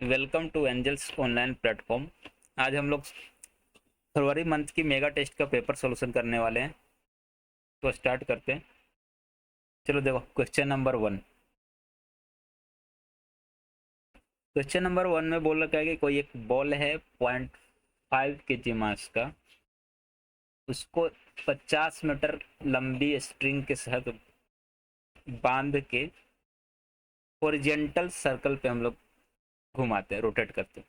Welcome to Angels online platform. आज हम लोग फरवरी मंथ की मेगा टेस्ट का पेपर सोल्यूशन करने वाले हैं। तो स्टार्ट करते हैं। चलो देखो, क्वेश्चन नंबर 1। क्वेश्चन नंबर 1 में बोल रखा है कि कोई एक बॉल है 0.5 kg मास का, उसको 50 मीटर लंबी स्ट्रिंग के साथ बांध के ओरिजेंटल सर्कल पे हम लोग घुमाते हैं, रोटेट करते हैं।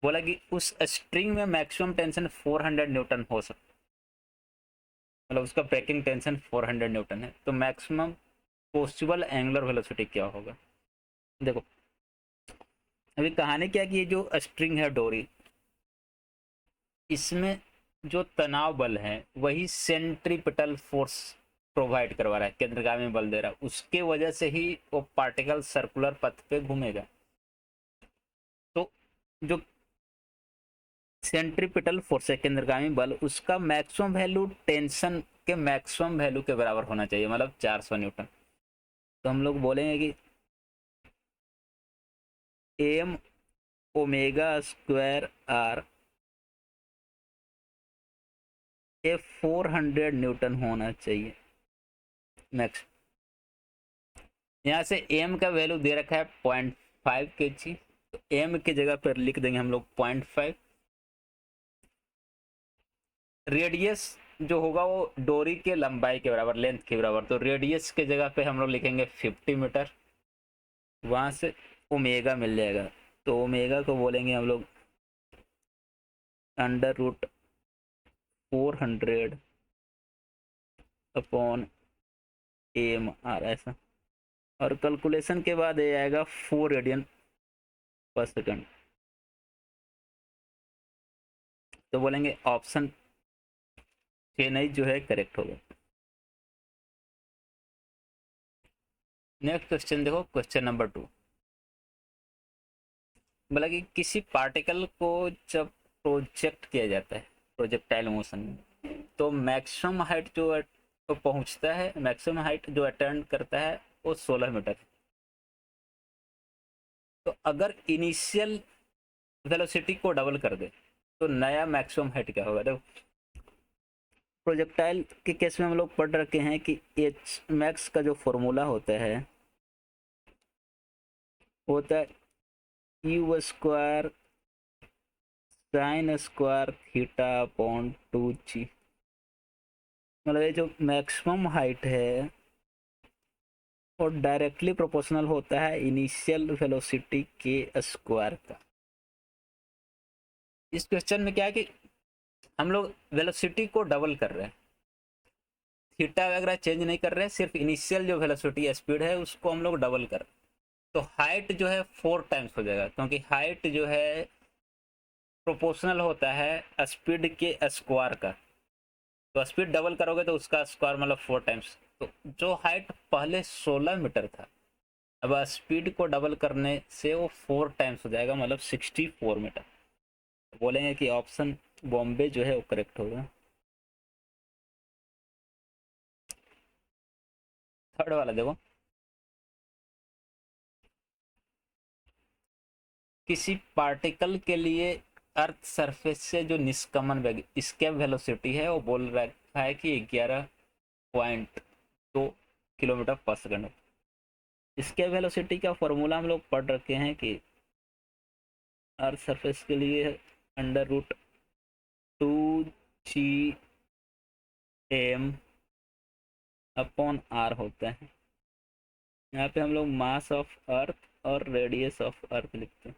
बोला कि उस स्ट्रिंग में मैक्सिमम टेंशन 400 न्यूटन हो सकता, मतलब उसका ब्रेकिंग टेंशन 400 न्यूटन है। तो मैक्सिमम पॉसिबल एंगुलर वेलोसिटी क्या होगा। देखो, अभी कहानी क्या कि ये जो स्ट्रिंग है, डोरी, इसमें जो तनाव बल है वही सेंट्रीपिटल फोर्स प्रोवाइड करवा रहा है, केंद्रगामी बल दे रहा है। उसके वजह से ही वो पार्टिकल सर्कुलर पथ पे घूमेगा। तो जो सेंट्रीपिटल फोर्स है, केंद्रगामी बल, उसका मैक्सिमम वैल्यू टेंशन के मैक्सिमम वैल्यू के बराबर होना चाहिए, मतलब 400 न्यूटन। तो हम लोग बोलेंगे कि एम ओमेगा स्क्वायर आर ये 400 न्यूटन होना चाहिए मैक्स। यहाँ से एम का वैल्यू दे रखा है 0.5 kg, तो एम की जगह पर लिख देंगे हम लोग 0.5। रेडियस जो होगा वो डोरी के लंबाई के बराबर, लेंथ के बराबर, तो रेडियस के जगह पे हम लोग लिखेंगे 50 मीटर। वहां से ओमेगा मिल जाएगा, तो ओमेगा को बोलेंगे हम लोग √400 अपॉन एम आर, ऐसा। और कैलकुलेशन के बाद ये आएगा 4 रेडियन पर सेकंड। तो बोलेंगे ऑप्शन चेन्नई जो है करेक्ट होगा। नेक्स्ट क्वेश्चन देखो, क्वेश्चन नंबर 2। बोला कि किसी पार्टिकल को जब प्रोजेक्ट किया जाता है प्रोजेक्टाइल मोशन में, तो मैक्सिमम हाइट जो है तो पहुंचता है, मैक्सिमम हाइट जो अटेंड करता है वो 16 मीटर है। तो अगर इनिशियल वेलोसिटी को डबल कर दे तो नया मैक्सिमम हाइट क्या होगा। देखो, प्रोजेक्टाइल के केस में हम लोग पढ़ रखे हैं कि एच मैक्स का जो फॉर्मूला होता है you square sine square theta upon 2g। मतलब ये जो मैक्सिमम हाइट है वो डायरेक्टली प्रोपोर्शनल होता है इनिशियल वेलोसिटी के स्क्वायर का। इस क्वेश्चन में क्या है कि हम लोग वेलोसिटी को डबल कर रहे हैं, थीटा वगैरह चेंज नहीं कर रहे हैं, सिर्फ इनिशियल जो वेलोसिटी स्पीड है उसको हम लोग डबल कर रहे हैं। तो हाइट जो है 4 टाइम्स हो जाएगा, क्योंकि हाइट जो है प्रोपोर्शनल होता है स्पीड के स्क्वायर का। तो स्पीड डबल करोगे तो उसका स्क्वायर मतलब 4 टाइम्स। तो जो हाइट पहले 16 मीटर था, अब स्पीड को डबल करने से वो 4 टाइम्स हो जाएगा, मतलब 64 मीटर। बोलेंगे कि ऑप्शन बॉम्बे जो है वो करेक्ट होगा। थर्ड वाला देखो, किसी पार्टिकल के लिए अर्थ सरफेस से जो निष्कमन वेग, स्केप वेलोसिटी है, वो बोल रखा है कि 11.2 किलोमीटर पर सेकंड। स्केप वेलोसिटी का फॉर्मूला हम लोग पढ़ रखे हैं कि अर्थ सरफेस के लिए √2g/m अपॉन आर होता है। यहाँ पे हम लोग मास ऑफ अर्थ और रेडियस ऑफ अर्थ लिखते हैं।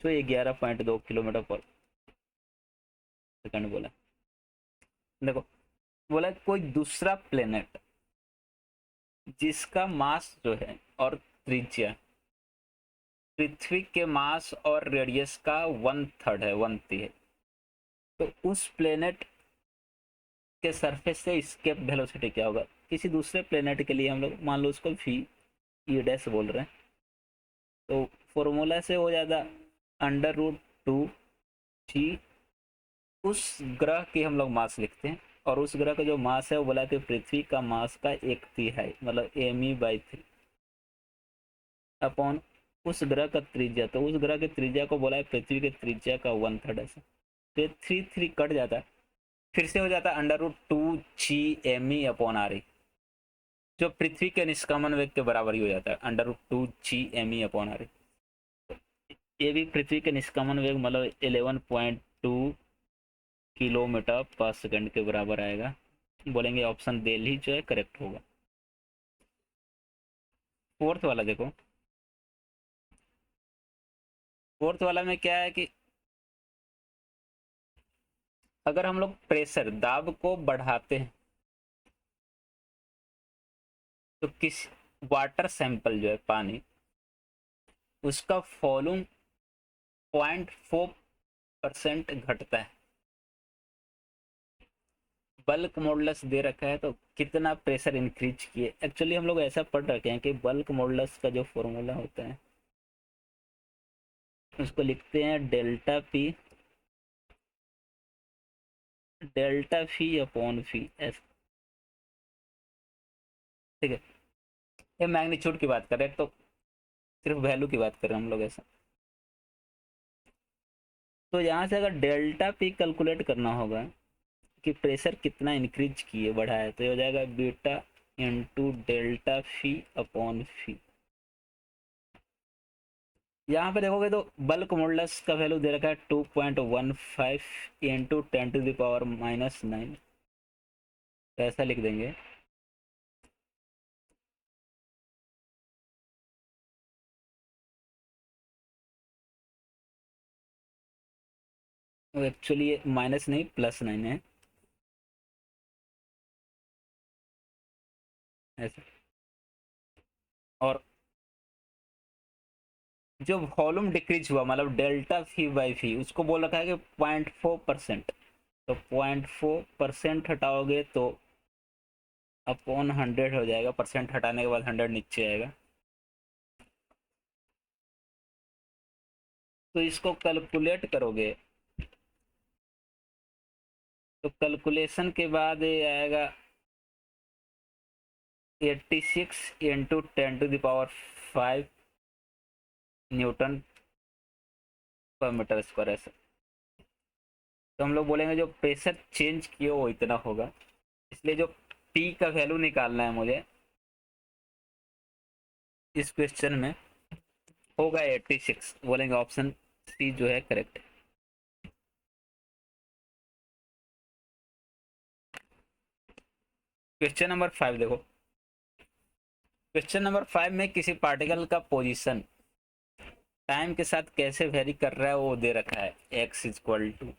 तो ये 11.2 किलोमीटर पर सेकंड बोला। देखो, बोला कोई दूसरा प्लेनेट जिसका मास जो है और त्रिज्या पृथ्वी के मास और रेडियस का 1/3 है, 1/3 है। तो उस प्लेनेट के सरफेस से स्केप वेलोसिटी क्या होगा। किसी दूसरे प्लेनेट के लिए हम लोग मान लो उसको वी ई डैश बोल रहे हैं, तो फॉर्मूला से हो जाता √2g। उस ग्रह की हम लोग मास लिखते हैं, और उस ग्रह का जो मास है वो बोला कि पृथ्वी का मास का 1/3, मतलब m e/3। अपॉन उस ग्रह का त्रिज्या, तो उस ग्रह की त्रिज्या को बोला है पृथ्वी की त्रिज्या का 1/3 ऐसा। तो ये 3 कट जाता है, फिर से हो जाता है √2 G m e/r, जो पृथ्वी के निष्क्रमण वेग के बराबर ही हो जाता है, √2 G m e/r। ये भी पृथ्वी के निष्क्रमण वेग मतलब 11.2 किलोमीटर पर सेकंड के बराबर आएगा। बोलेंगे ऑप्शन दिल्ली जो है करेक्ट होगा। फोर्थ वाला देखो, फोर्थ वाला में क्या है कि अगर हम लोग प्रेशर दाब को बढ़ाते हैं तो किस वाटर सैंपल जो है पानी, उसका वॉल्यूम 0.4% घटता है। बल्क मॉडुलस दे रखा है तो कितना प्रेशर इंक्रीज किए। एक्चुअली हम लोग ऐसा पढ़ रखे हैं कि बल्क मॉडुलस का जो फॉर्मूला होता है उसको लिखते हैं डेल्टा फी अपॉन फी एस। ठीक है, ये मैग्नीट्यूड की बात कर रहे हैं, तो सिर्फ वैल्यू की बात कर रहे हैं हम लोग ऐसा। तो यहाँ से अगर डेल्टा पी कैलकुलेट करना होगा कि प्रेशर कितना इंक्रीज किए बढ़ा है, तो ये हो जाएगा बीटा इंटू डेल्टा फी अपॉन फी। यहाँ पे देखोगे तो बल्क मॉडुलस का वैल्यू दे रखा है 2.15 इंटू 10⁻⁹ तो ऐसा लिख देंगे। एक्चुअली ये माइनस नहीं +9 है ऐसा। और जो वॉल्यूम डिक्रीज हुआ मतलब डेल्टा फी बाई फी, उसको बोल रखा है कि 0.4%। तो 0.4% हटाओगे तो अपॉन 100 हो जाएगा, परसेंट हटाने के बाद 100 नीचे आएगा। तो इसको कैलकुलेट करोगे तो कैलकुलेशन के बाद ये आएगा 86 इंटू 10⁵ न्यूटन पर मीटर स्क्वायर ऐसा। तो हम लोग बोलेंगे जो प्रेशर चेंज किए वो इतना होगा, इसलिए जो पी का वैल्यू निकालना है मुझे इस क्वेश्चन में होगा 86। बोलेंगे ऑप्शन सी जो है करेक्ट। क्वेश्चन नंबर 5 देखो, क्वेश्चन नंबर 5 में किसी पार्टिकल का पोजीशन टाइम के साथ कैसे वेरी कर रहा है वो दे रखा है। x equal to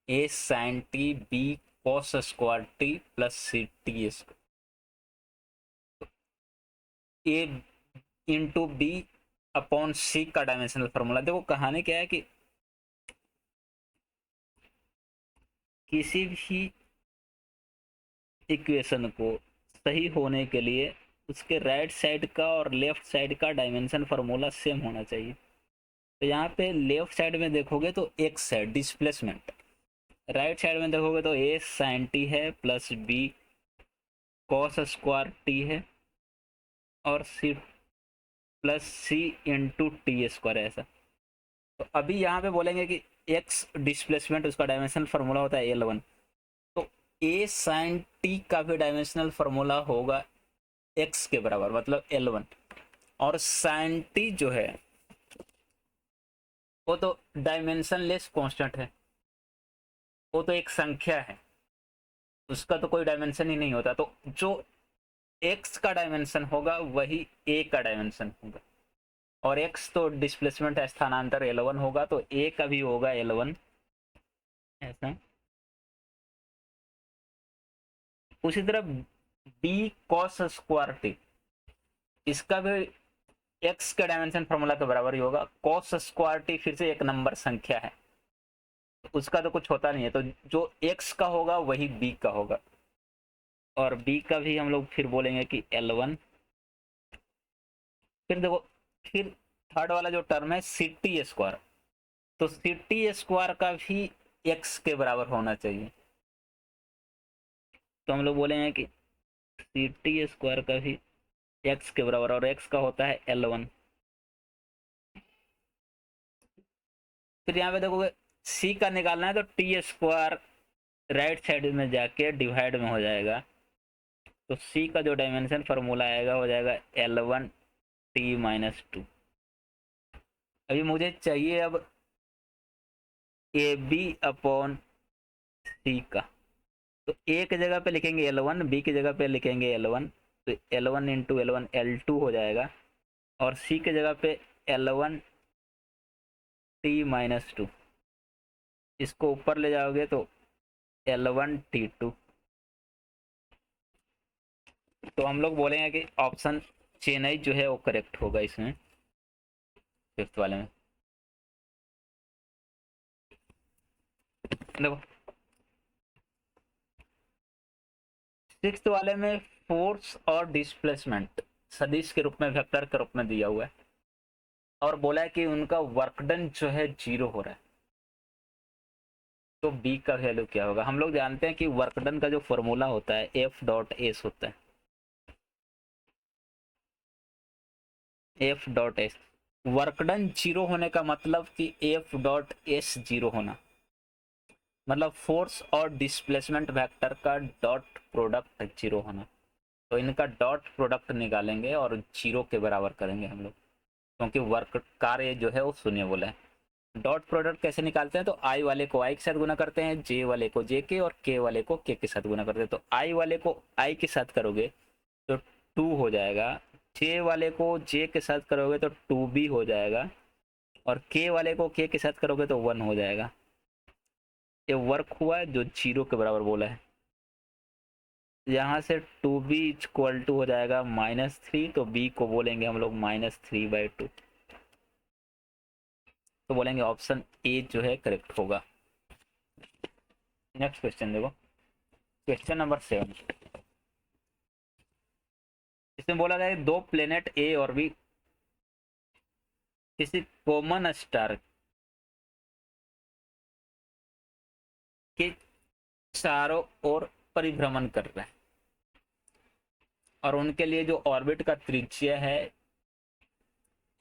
A sine T B cos square T plus C T A into B upon C का डायमेंशनल फॉर्मूला। देखो कहानी क्या है कि किसी भी इक्वेशन को सही होने के लिए उसके राइट साइड का और लेफ्ट साइड का डायमेंशन फार्मूला सेम होना चाहिए। तो यहाँ पे लेफ्ट साइड में देखोगे तो एक्स है डिस्प्लेसमेंट, राइट साइड में देखोगे तो ए साइन टी है plus B cos square T है और C plus C into T square है ऐसा। तो अभी यहाँ पे बोलेंगे कि एक्स डिस्प्लेसमेंट उसका डायमेंशनल फार्मूला होता है L1, तो ए साइन टी का भी डायमेंशनल फार्मूला होगा एक्स के बराबर मतलब L1। और साइन टी जो है वो तो डायमेंशनलेस कांस्टेंट है, वो तो एक संख्या है, उसका तो कोई डायमेंशन ही नहीं होता। तो जो एक्स का डायमेंशन होगा वही ए का डायमेंशन होगा, और एक्स तो डिस्प्लेसमेंट है स्थानांतर L1 होगा, तो ए का भी होगा L1 ऐसा। उसी तरह बी कॉस स्क्वायर टी, इसका भी एक्स का डायमेंशन फॉर्मूला के बराबर ही होगा। कॉस स्क्वायर टी फिर से एक नंबर संख्या है, उसका तो कुछ होता नहीं है, तो जो एक्स का होगा वही बी का होगा। और बी का भी हम लोग फिर बोलेंगे कि L1। फिर देखो, फिर थर्ड वाला जो टर्म है सी टी स्क्वायर, तो सी टी स्क्वायर का भी एक्स के बराबर होना चाहिए। तो हम लोग बोलेंगे कि सी टी स्क्वायर का भी एक्स के बराबर, और एक्स का होता है L1। फिर यहाँ पे देखोगे सी का निकालना है तो टी स्क्वायर राइट साइड में जाके डिवाइड में हो जाएगा, तो सी का जो डायमेंशन फार्मूला आएगा हो जाएगा L1T-2। अभी मुझे चाहिए अब ए बी अपॉन सी का, तो ए की जगह पे लिखेंगे L1, बी की जगह पे लिखेंगे L1, तो L1 इंटू L1 L2 हो जाएगा, और सी की जगह पे L1T-2, इसको ऊपर ले जाओगे तो L1T2। तो हम लोग बोलेंगे कि ऑप्शन चेन्नई जो है वो करेक्ट होगा इसमें, फिफ्थ वाले में। देखो सिक्स्थ वाले में फोर्स और डिस्प्लेसमेंट सदिश के रूप में, वेक्टर के रूप में दिया हुआ है, और बोला है कि उनका वर्क डन जो है 0 हो रहा है, तो बी का वैल्यू क्या होगा। हम लोग जानते हैं कि वर्क डन का जो फॉर्मूला होता है F.S होता है, F.S। वर्क डन 0 होने का मतलब कि F.S 0 होना, मतलब फोर्स और डिस्प्लेसमेंट वेक्टर का डॉट प्रोडक्ट 0 होना। तो इनका डॉट प्रोडक्ट निकालेंगे और 0 के बराबर करेंगे हम लोग, क्योंकि वर्क कार्य जो है वो शून्य बोला है। डॉट प्रोडक्ट कैसे निकालते हैं, तो आई वाले को आई के साथ गुना करते हैं, जे वाले को जे के, और के वाले को के साथ गुना करते हैं। तो आई वाले को आई के साथ करोगे तो 2 हो जाएगा, जे वाले को जे के साथ करोगे तो 2b हो जाएगा, और के वाले को के साथ करोगे तो 1 हो जाएगा। ये वर्क हुआ है जो 0 के बराबर बोला है। यहाँ से 2b इक्वल टू हो जाएगा -3, तो b को बोलेंगे हम लोग -3/2। तो बोलेंगे ऑप्शन ए जो है करेक्ट होगा। नेक्स्ट क्वेश्चन देखो, क्वेश्चन नंबर 7। इसमें बोला गया दो प्लेनेट ए और बी किसी कॉमन स्टार के चारों ओर परिभ्रमण कर रहे हैं, और उनके लिए जो ऑर्बिट का त्रिज्या है,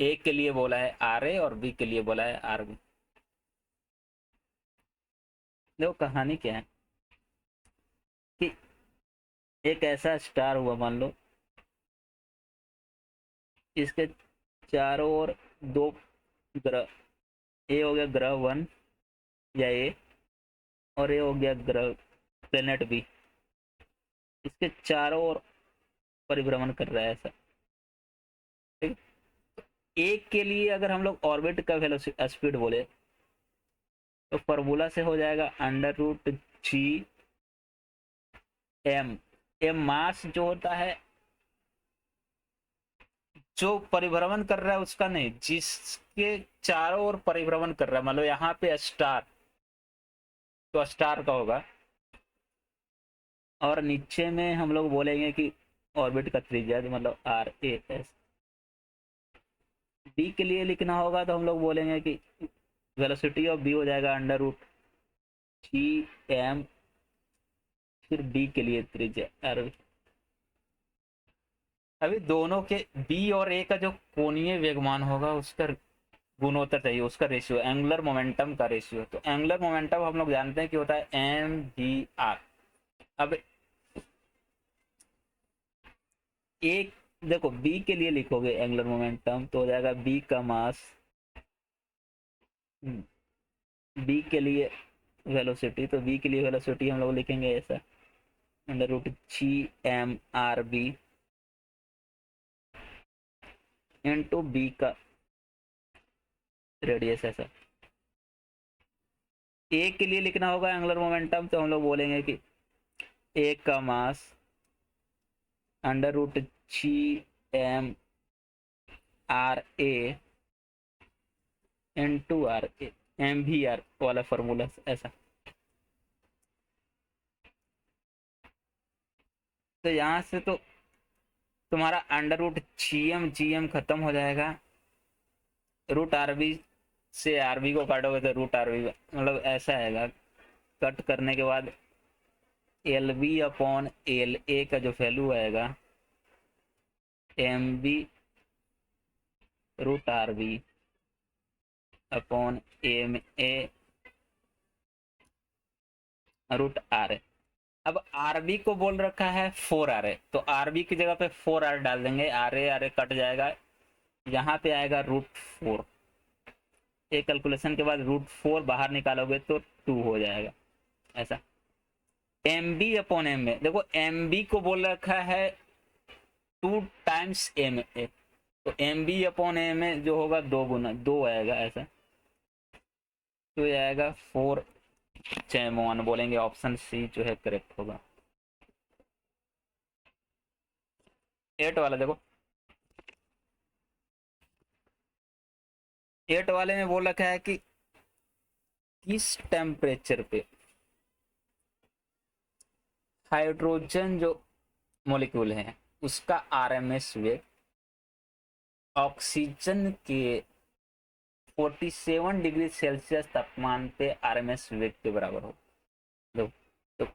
ए के लिए बोला है RA और बी के लिए बोला है RB। देखो कहानी क्या है कि एक ऐसा स्टार हुआ, मान लो इसके चारों ओर दो ग्रह, ए हो गया ग्रह 1 या ए, और ए हो गया ग्रह प्लेनेट बी, इसके चारों ओर परिभ्रमण कर रहा है ऐसा। ठीक, एक के लिए अगर हम लोग ऑर्बिट का वेलोसिटी स्पीड बोले तो फॉर्मूला से हो जाएगा √G(m). एम मास जो होता है, जो परिभ्रमण कर रहा है उसका नहीं, जिसके चारों ओर परिभ्रमण कर रहा है, मतलब यहाँ पे स्टार, तो स्टार का होगा, और नीचे में हम लोग बोलेंगे कि ऑर्बिट का त्रिज्या, मतलब RAS। बी के लिए लिखना होगा तो हम लोग बोलेंगे कि वेलोसिटी ऑफ बी हो जाएगा √Gm, फिर बी के लिए त्रिज्या R। अभी दोनों के बी और ए का जो कोणीय वेगमान होगा उसका गुणोत्तर चाहिए, उसका रेशियो, एंगुलर मोमेंटम का रेशियो। तो एंगुलर मोमेंटम हम लोग जानते हैं कि होता है mvr। अब एक देखो बी के लिए लिखोगे एंगुलर मोमेंटम तो हो जाएगा बी का मास, बी के लिए वेलोसिटी, तो बी के लिए वेलोसिटी हम लोग लिखेंगे ऐसा √Gm(r)b इंटू बी का रेडियस ऐसा। ए के लिए लिखना होगा एंगुलर मोमेंटम, तो हम लोग बोलेंगे कि ए का मास √Gm(r)a इंटू RA, MVR वाला फॉर्मूला ऐसा। तो यहाँ से तो तुम्हारा √GM खत्म हो जाएगा, √RB से RB को काटोगे तो √RB, मतलब ऐसा आएगा। कट करने के बाद LB/LA का जो वैल्यू आएगा MB √RB upon M A root R A. अब आरबी को बोल रखा है 4 आर ए, तो आरबी की जगह पे 4 आर डाल देंगे, आर ए कट जाएगा, यहाँ पे आएगा √4। एक कैलकुलेशन के बाद √4 बाहर निकालोगे तो 2 हो जाएगा ऐसा। M B upon M A, देखो एम बी को बोल रखा है 2 टाइम्स एम ए, तो M B upon M A जो होगा 2 गुना 2 आएगा ऐसा, तो ये आएगा 4/1 बोलेंगे, ऑप्शन सी जो है करेक्ट होगा। 8 वाला देखो, 8 वाले में बोल रखा है कि किस टेम्परेचर पे हाइड्रोजन जो मॉलिक्यूल है उसका आरएमएस वेग ऑक्सीजन के 47 डिग्री सेल्सियस तापमान पे आरएमएस वेग के बराबर हो। तो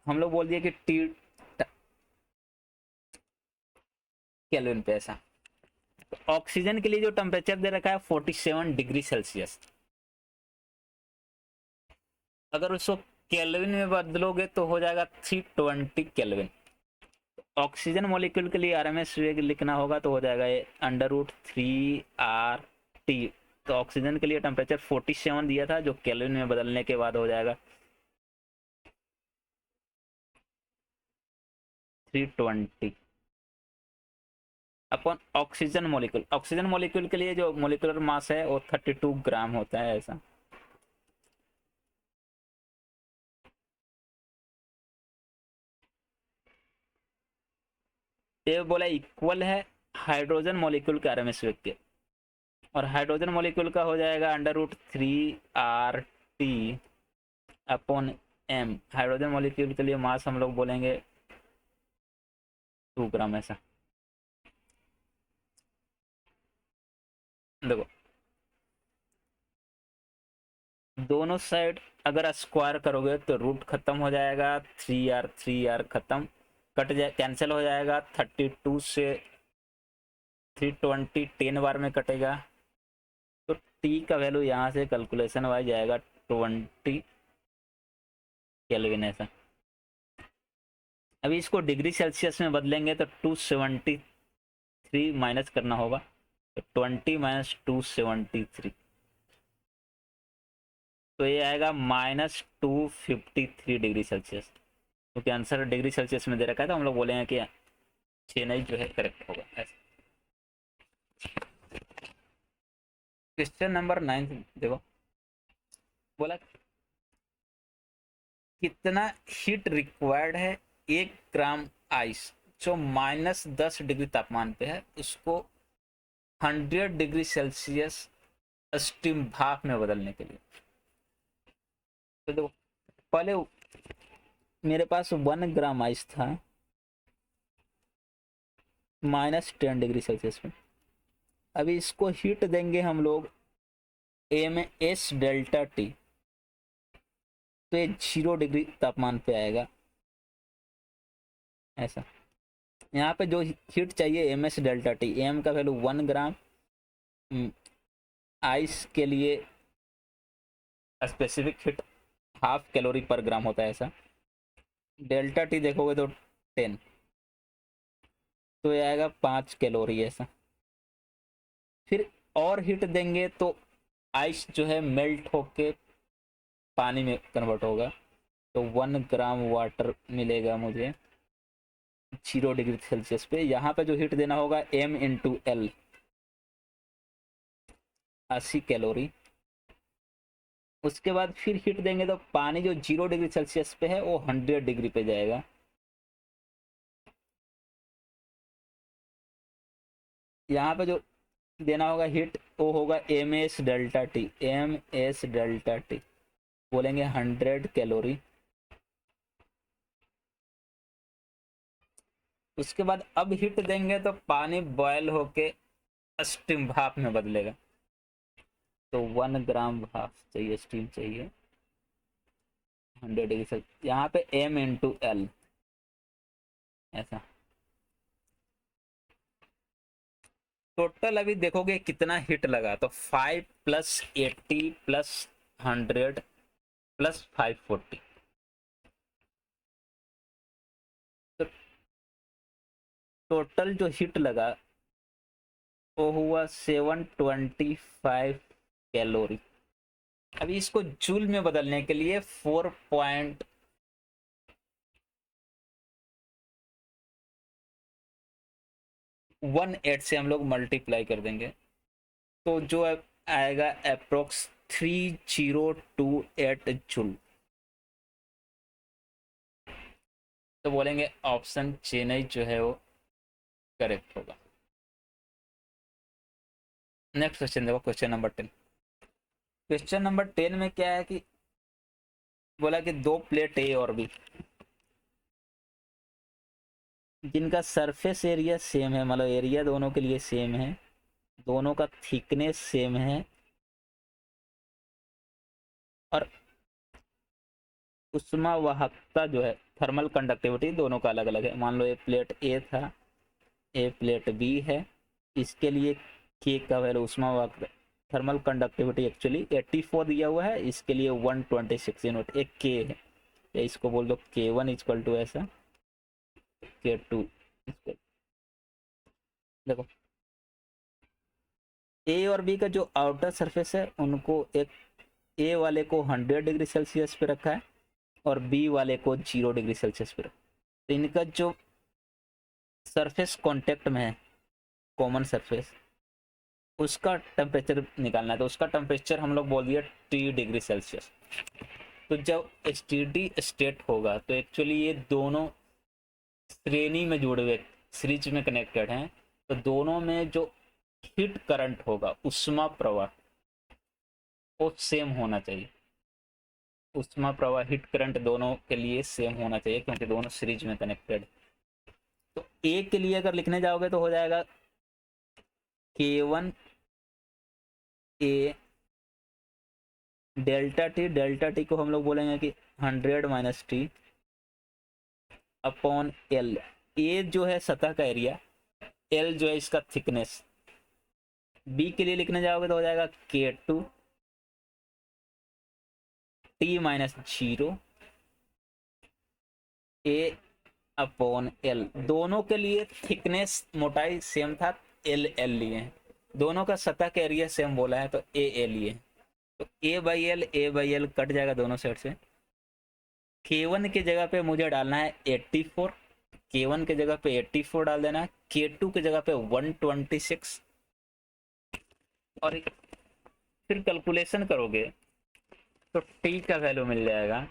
हम लोग बोल दिए कि टी केल्विन पे ऐसा। तो ऑक्सीजन के लिए जो टेम्परेचर दे रखा है 47 डिग्री सेल्सियस, अगर उसको केल्विन में बदलोगे तो हो जाएगा 320 केल्विन। ऑक्सीजन मॉलिक्यूल के लिए आरएमएस वेग लिखना होगा तो हो जाएगा ये √3RT। तो ऑक्सीजन के लिए टेम्परेचर 47 दिया था, जो केल्विन में बदलने के बाद हो जाएगा 320 upon oxygen molecule. Oxygen molecule के लिए जो मॉलिक्यूलर मास है वो 32 ग्राम होता है ऐसा। ये बोला इक्वल है हाइड्रोजन मॉलिक्यूल के आरएमएस वेग के, और हाइड्रोजन मॉलिक्यूल का हो जाएगा √3RT upon M. Hydrogen molecule के लिए मास हम लोग बोलेंगे 2 ग्राम ऐसा। देखो दोनों साइड अगर स्क्वायर करोगे तो रूट खत्म हो जाएगा, 3R खत्म कट जाए, कैंसिल हो जाएगा। 32 से 320 10 बार में कटेगा, तो टी का वैल्यू यहाँ से कैलकुलेशन वाइज आएगा 20 केल्विन ऐसा। अभी इसको डिग्री सेल्सियस में बदलेंगे तो 273 माइनस करना होगा, तो 20 माइनस 273, तो ये आएगा -253 डिग्री सेल्सियस, क्योंकि आंसर डिग्री सेल्सियस में दे रखा है तो हम लोग बोलेंगे कि चेन्नई जो है करेक्ट होगा ऐसा। क्वेश्चन नंबर 9 देखो, बोला कितना हीट रिक्वायर्ड है 1 ग्राम आइस जो -10 डिग्री तापमान पे है उसको 100 डिग्री सेल्सियस स्टीम भाप में बदलने के लिए। तो देखो पहले मेरे पास 1 ग्राम आइस था -10 डिग्री सेल्सियस में, अभी इसको हीट देंगे हम लोग MS∆T, तो ये 0 डिग्री तापमान पे आएगा ऐसा। यहाँ पे जो हीट चाहिए MS∆T, एम का वैल्यू 1 ग्राम, आइस के लिए स्पेसिफिक हीट 1/2 कैलोरी पर ग्राम होता है ऐसा। ∆T देखोगे तो 10, तो ये आएगा 5 कैलोरी ऐसा। फिर और हीट देंगे तो आइस जो है मेल्ट होके पानी में कन्वर्ट होगा, तो 1 ग्राम वाटर मिलेगा मुझे 0 डिग्री सेल्सियस पे। यहाँ पे जो हीट देना होगा M×L 80 कैलोरी। उसके बाद फिर हीट देंगे तो पानी जो 0 डिग्री सेल्सियस पे है वो 100 डिग्री पे जाएगा, यहाँ पे जो देना होगा हीट वो होगा MS∆T बोलेंगे 100 कैलोरी। उसके बाद अब हीट देंगे तो पानी बॉयल होके स्टीम भाप में बदलेगा, तो 1 ग्राम भाप चाहिए, स्टीम चाहिए 100 डिग्री सेल्सियस, यहाँ पे M×L ऐसा। टोटल अभी देखोगे कितना हिट लगा, तो 5 + 80 + 100 + 540, तो टोटल जो हिट लगा वो हुआ 725 कैलोरी। अभी इसको जूल में बदलने के लिए 4.18 से हम लोग मल्टीप्लाई कर देंगे, तो जो आएगा अप्रोक्स 3028 जूल। तो बोलेंगे ऑप्शन चेन्नई जो है वो करेक्ट होगा। नेक्स्ट क्वेश्चन देखो, क्वेश्चन नंबर 10। क्वेश्चन नंबर 10 में क्या है कि बोला कि दो प्लेट ए और बी जिनका सरफेस एरिया सेम है, मतलब एरिया दोनों के लिए सेम है, दोनों का थिकनेस सेम है, और उष्मा वाहकता जो है थर्मल कंडक्टिविटी दोनों का अलग अलग है। मान लो ये प्लेट ए था, ए प्लेट बी है, इसके लिए के का वैल्यू उष्मा वाहकता थर्मल कंडक्टिविटी एक्चुअली 84 दिया हुआ है, इसके लिए 126 यूनिट एक के है, या इसको बोल दो K1 इक्वल टू ऐसा K2। देखो ए और बी का जो आउटर सरफेस है उनको एक ए वाले को 100 डिग्री सेल्सियस पे रखा है और बी वाले को 0 डिग्री सेल्सियस पे रखा है। तो इनका जो सरफेस कांटेक्ट में है, कॉमन सरफेस, उसका टेम्परेचर निकालना है। तो उसका टेम्परेचर हम लोग बोल दिया T डिग्री सेल्सियस। तो जब स्टेडी स्टेट होगा तो एक्चुअली ये दोनों श्रेणी में जुड़े हुए, सीरीज में कनेक्टेड हैं, तो दोनों में जो हीट करंट होगा, उष्मा प्रवाह, वो सेम होना चाहिए। उष्मा प्रवाह हीट करंट दोनों के लिए सेम होना चाहिए क्योंकि दोनों सीरीज में कनेक्टेड। तो ए के लिए अगर लिखने जाओगे तो हो जाएगा K1 A डेल्टा टी को हम लोग बोलेंगे कि 100 - T अपॉन L। ए जो है सतह का एरिया, L जो है इसका थिकनेस। बी के लिए लिखने जाओगे तो हो जाएगा K2 T - 0 A upon L। दोनों के लिए थिकनेस मोटाई सेम था, L लिए हैं, दोनों का सतह का एरिया सेम बोला है तो A लिए। तो A/L कट जाएगा दोनों साइड से। K1 की जगह पे मुझे डालना है 84, K1 की जगह पे 84 डाल देना है, K2 की जगह पे 126, और फिर कैलकुलेशन करोगे तो T का वैल्यू मिल जाएगा,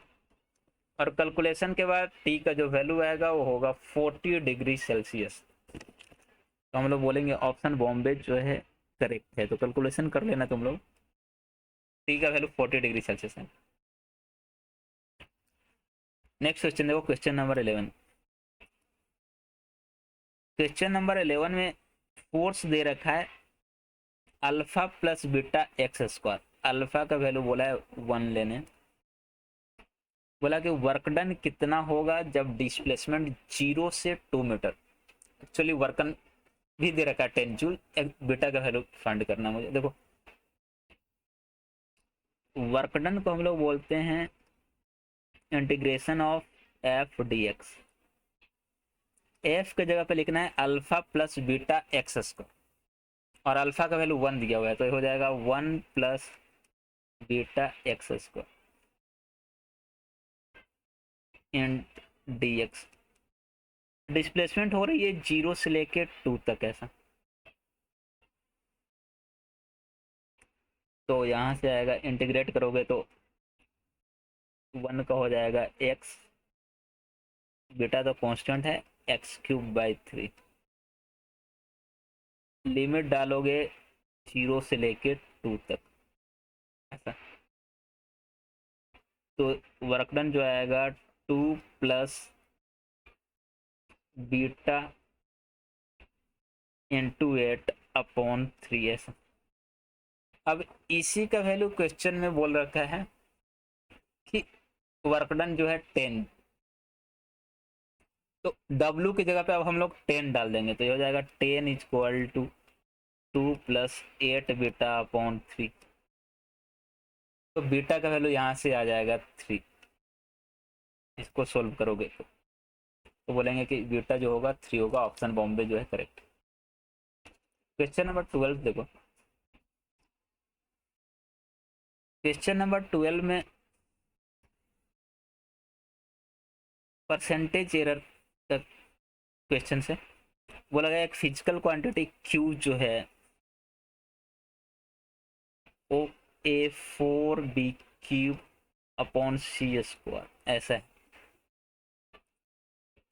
और कैलकुलेशन के बाद T का जो वैल्यू आएगा वो होगा 40 डिग्री सेल्सियस। तो हम लोग बोलेंगे ऑप्शन बॉम्बे जो है करेक्ट है। तो कैलकुलेशन कर लेना तुम लोग, T का वैल्यू 40 डिग्री सेल्सियस है। नेक्स्ट क्वेश्चन देखो, क्वेश्चन नंबर 11। क्वेश्चन नंबर 11 में फोर्स दे रखा है alpha plus beta x square. Alpha का वैल्यू बोला है 1 लेने, बोला कि वर्क डन कितना होगा जब डिस्प्लेसमेंट 0 से 2 मीटर। एक्चुअली वर्कन भी दे रखा है 10 जूल, बीटा का वैल्यू फाइंड करना मुझे। देखो वर्क डन को हम लोग बोलते हैं integration of F D x. F की जगह पे लिखना है alpha plus beta x square, और अल्फा का वैल्यू 1 दिया हुआ है, तो ये हो जाएगा 1 प्लस बीटा एक्स स्क्वायर इन डी एक्स। डिस्प्लेसमेंट हो रही है 0 से लेके 2 तक ऐसा, तो यहाँ से आएगा इंटीग्रेट करोगे तो 1 का हो जाएगा x, बीटा तो कांस्टेंट है, x³ / 3। लिमिट डालोगे 0 से लेके 2 तक ऐसा, तो वर्क डन जो आएगा 2 प्लस बीटा इंटू 8 अपॉन 3 ऐसा। अब इसी का वैल्यू क्वेश्चन में बोल रखा है कि वर्क डन जो है 10, तो W की जगह पे अब हम लोग 10 डाल देंगे, तो ये हो जाएगा 10 = 2 + 8 बीटा अपॉन 3। तो बीटा का वैल्यू यहाँ से आ जाएगा 3। इसको सोल्व करोगे तो बोलेंगे कि बीटा जो होगा 3 होगा। ऑप्शन बॉम्बे जो है करेक्ट। क्वेश्चन नंबर 12 देखो। क्वेश्चन नंबर 12 में परसेंटेज एरर का क्वेश्चन से बोला गया एक फिजिकल क्वांटिटी क्यू जो है वो A4B³ अपॉन C² ऐसा है।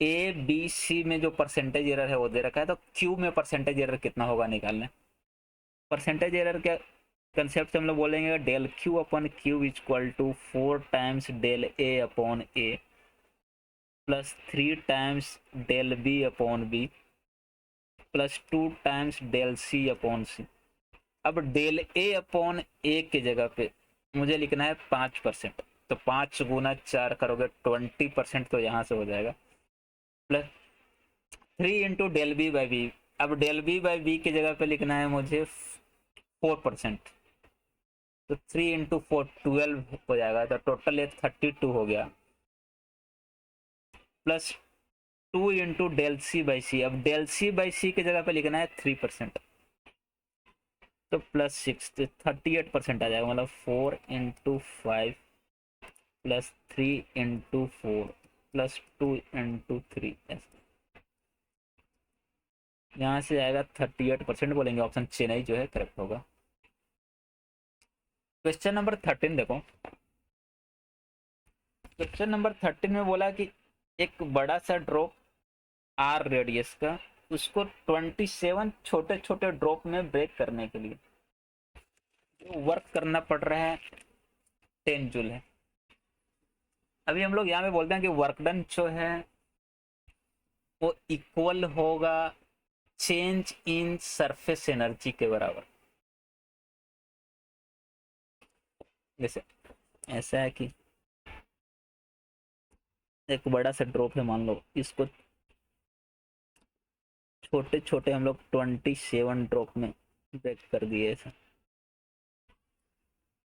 A B C में जो परसेंटेज एरर है वो दे रखा है, तो क्यू में परसेंटेज एरर कितना होगा निकालना है। परसेंटेज एरर क्या कंसेप्ट से हम लोग बोलेंगे del Q upon Q equal to 4 times del A upon A plus 3 times del B upon B plus 2 times del C upon C। अब डेल A अपॉन A की जगह पे मुझे लिखना है 5%। तो 5 गुना 4 करोगे 20%, तो यहाँ से हो जाएगा plus 3 into del B by B. अब डेल बी बाई बी की जगह पे लिखना है मुझे 4%। तो 3 इंटू 4 12 हो जाएगा, तो टोटल 32 हो गया। Plus 2 into del C by C. अब डेल सी बाई सी की जगह पे लिखना है 3%, तो प्लस 6, तो 38% आ जाएगा। मतलब 4 into 5 plus 3 into 4 plus 2 into 3। यहाँ से आएगा 38% बोलेंगे। ऑप्शन चेन्नई जो है करेक्ट होगा। क्वेश्चन नंबर 13 देखो। क्वेश्चन नंबर 13 में बोला कि एक बड़ा सा ड्रॉप आर रेडियस का, उसको 27 छोटे छोटे ड्रॉप में ब्रेक करने के लिए जो वर्क करना पड़ रहा है 10 जूल है। अभी हम लोग यहाँ पे बोलते हैं कि वर्क डन जो है वो इक्वल होगा चेंज इन सरफेस एनर्जी के बराबर। जैसे ऐसा है कि एक बड़ा सा ड्रॉप है, मान लो इसको छोटे छोटे हम लोग 27 ड्रॉप में ब्रेक कर दिए।